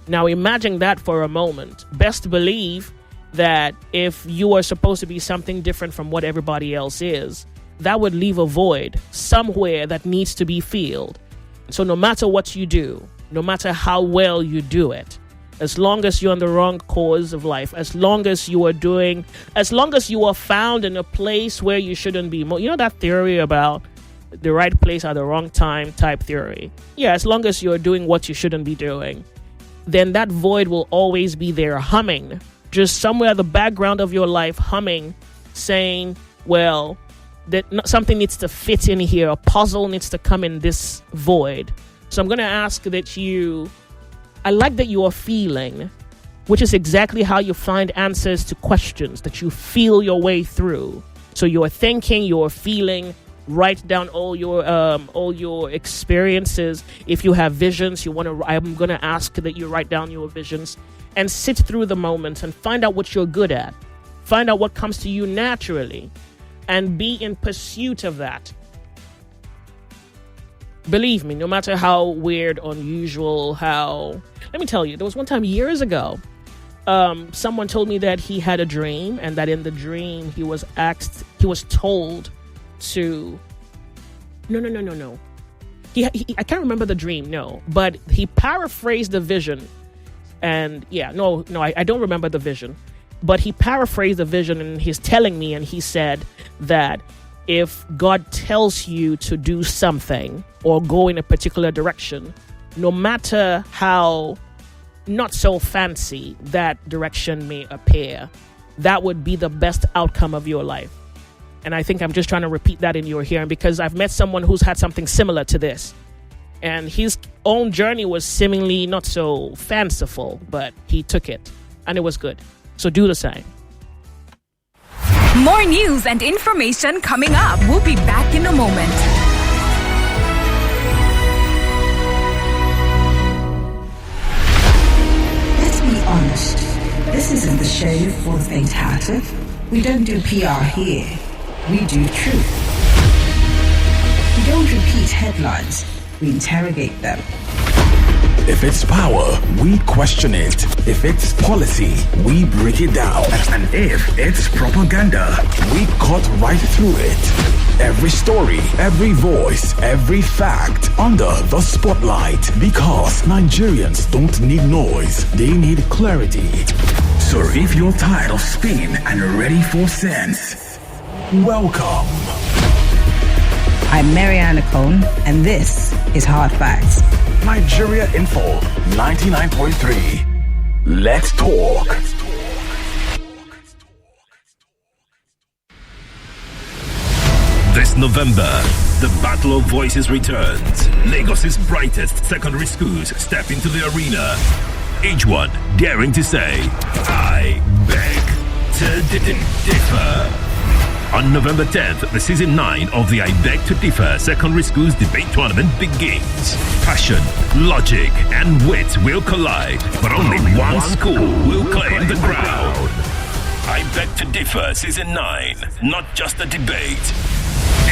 Now imagine that for a moment. Best believe that if you are supposed to be something different from what everybody else is, that would leave a void somewhere that needs to be filled. So no matter what you do, no matter how well you do it, as long as you're on the wrong course of life, as long as you are found in a place where you shouldn't be. You know that theory about the right place at the wrong time type theory? Yeah, as long as you're doing what you shouldn't be doing, then that void will always be there humming, just somewhere at the background of your life humming, saying, well, that something needs to fit in here, a puzzle needs to come in this void. So I'm going to ask that I like that you are feeling, which is exactly how you find answers to questions, that you feel your way through. So you're thinking, you're feeling, write down all your experiences. If you have visions, I'm going to ask that you write down your visions and sit through the moment and find out what you're good at. Find out what comes to you naturally and be in pursuit of that. Believe me, no matter how weird, unusual, let me tell you, there was one time years ago, someone told me that he had a dream, and that in the dream he was told to, no. I can't remember the dream, but he paraphrased the vision. And I don't remember the vision, but he paraphrased the vision, and he's telling me, and he said that if God tells you to do something or go in a particular direction, no matter how not so fancy that direction may appear, that would be the best outcome of your life. And I think I'm just trying to repeat that in your hearing, because I've met someone who's had something similar to this, and his own journey was seemingly not so fanciful, but he took it and it was good. So do the same. More news and information coming up. We'll be back in a moment. honest. This isn't the show for the faint-hearted. We don't do PR here. We do truth. We don't repeat headlines. We interrogate them. If it's power, we question it. If it's policy, we break it down. And if it's propaganda, we cut right through it. Every story, every voice, every fact under the spotlight. Because Nigerians don't need noise, they need clarity. So if you're tired of spin and ready for sense, welcome. I'm Mariana Cone, and this is Hard Facts. Nigeria Info 99.3. Let's talk. This November, the Battle of Voices returns. Lagos's brightest secondary schools step into the arena. Each one daring to say, I beg to differ. On November 10th, the season 9 of the I Beg to Differ Secondary Schools Debate Tournament begins. Passion, logic, and wit will collide, but only one school will claim the crown. I Beg to Differ Season 9, not just a debate.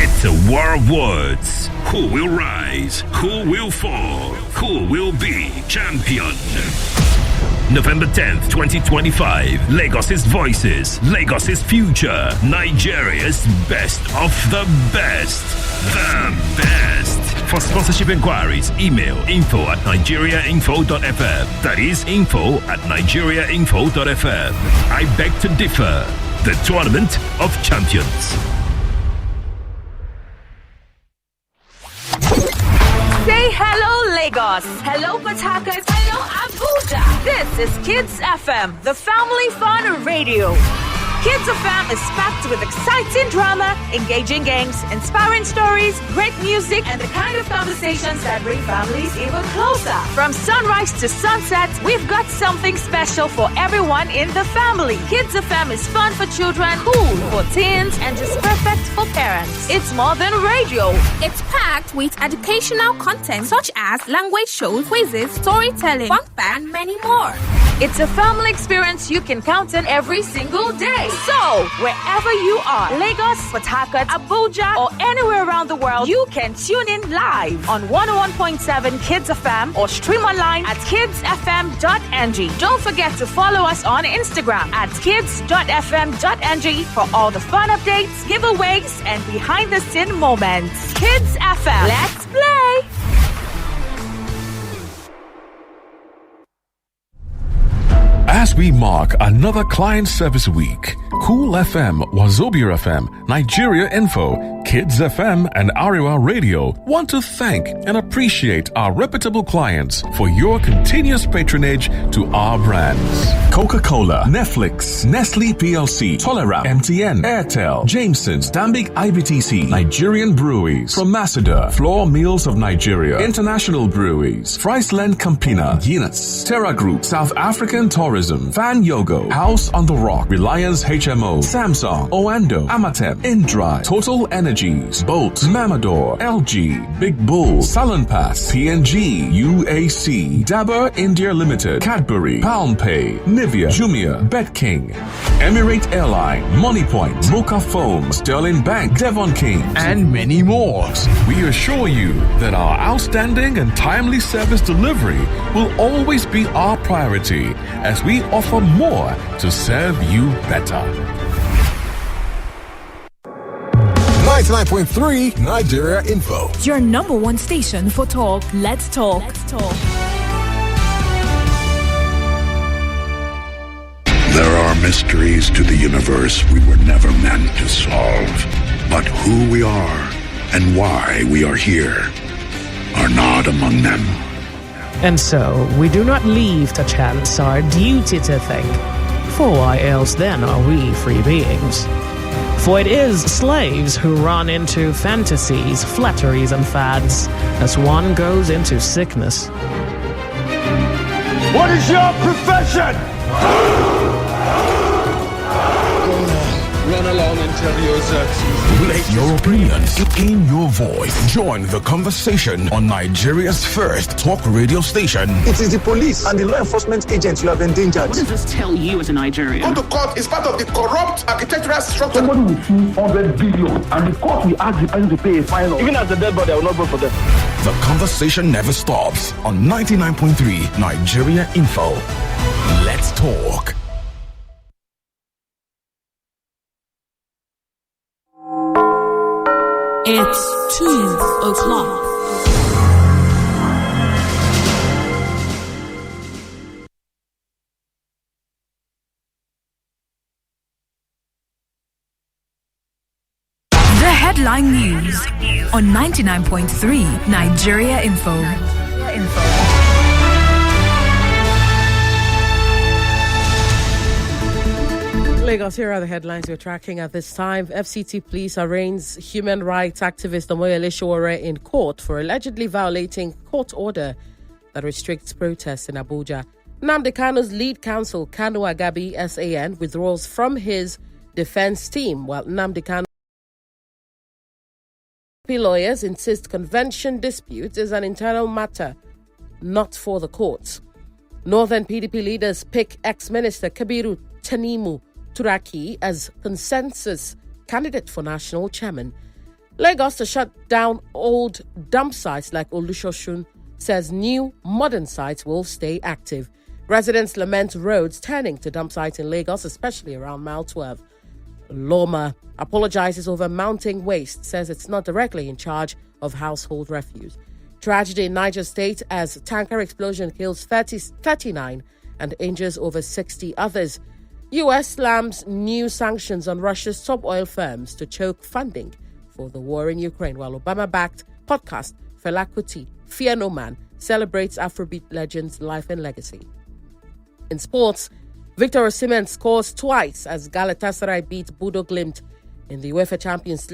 It's a war of words. Who will rise? Who will fall? Who will be champion? November 10th, 2025. Lagos's voices. Lagos's future. Nigeria's best of the best. The best. For sponsorship inquiries, email info@nigeriainfo.fm. That is info@nigeriainfo.fm. I Beg to Differ. The Tournament of Champions. Say hello, Lagos. Hello, Port Harcourt. Hello, Abuja. This is Kids FM, the family fun radio. Kids FM is packed with exciting drama, engaging games, inspiring stories, great music, and the kind of conversations that bring families even closer. From sunrise to sunset, we've got something special for everyone in the family. Kids FM is fun for children, cool for teens, and just perfect for parents. It's more than radio. It's packed with educational content such as language shows, quizzes, storytelling, fun fact, and many more. It's a family experience you can count on every single day. So, wherever you are, Lagos, Port Harcourt, Abuja, or anywhere around the world, you can tune in live on 101.7 Kids FM or stream online at kidsfm.ng. Don't forget to follow us on Instagram at kids.fm.ng for all the fun updates, giveaways, and behind-the-scene moments. Kids FM, let's play! As we mark another client service week, Cool FM, Wazobia FM, Nigeria Info, Kids FM, and Ariwa Radio want to thank and appreciate our reputable clients for your continuous patronage to our brands. Coca-Cola, Netflix, Nestle PLC, Tolerap, MTN, Airtel, Jameson's, Dambik IBTC, Nigerian Breweries, Promassada, Floor Mills of Nigeria, International Breweries, Friesland Campina, Guinness, Terra Group, South African Tourism, Fan Yogo, House on the Rock, Reliance HMO, Samsung, Oando, Amatem, Indri, Total Energies, Bolt, Mamador, LG, Big Bull, Salonpass, PNG, UAC, Dabur India Limited, Cadbury, PalmPay, Nivea, Jumia, BetKing, Emirate Airline, Moneypoint, Mocha Foam, Sterling Bank, Devon King, and many more. We assure you that our outstanding and timely service delivery will always be our priority as we offer more to serve you better. 99.3 Nigeria Info. Your number one station for talk. Let's talk. Let's talk. There are mysteries to the universe we were never meant to solve. But who we are and why we are here are not among them. And so, we do not leave to chance our duty to think. For why else then are we free beings? For it is slaves who run into fantasies, flatteries, and fads as one goes into sickness. What is your profession? Go on, run along and tell your Xerxes. With your opinions in your voice. Join the conversation on Nigeria's first talk radio station. It is the police and the law enforcement agents you have endangered. What does this tell you as a Nigerian? Go to court is part of the corrupt architectural structure. Somebody will see 100 billion and the court will ask the person to pay a fine. Even as a dead body, I will not vote for them. The conversation never stops on 99.3 Nigeria Info. Let's talk. It's 2:00. Headline News on 99.3 Nigeria Info. Lagos, here are the headlines we're tracking at this time. FCT police arraigns human rights activist Omoyele Sowore in court for allegedly violating court order that restricts protests in Abuja. Nnamdi Kanu's lead counsel, Kanu Agabi SAN, withdraws from his defense team, while Nnamdi Kanu lawyers insist convention dispute is an internal matter, not for the courts. Northern PDP leaders pick ex-minister Kabiru Tanimu Turaki as consensus candidate for national chairman. Lagos to shut down old dump sites like Olusosun, says new modern sites will stay active. Residents lament roads turning to dump sites in Lagos, especially around Mile 12. Loma apologizes over mounting waste, says it's not directly in charge of household refuse. Tragedy in Niger State as tanker explosion kills 39 and injures over 60 others. U.S. slams new sanctions on Russia's top oil firms to choke funding for the war in Ukraine, while Obama-backed podcast Fela Kuti, Fear No Man, celebrates Afrobeat legend's life and legacy. In sports, Victor Osimhen scores twice as Galatasaray beat Bodo Glimt in the UEFA Champions League.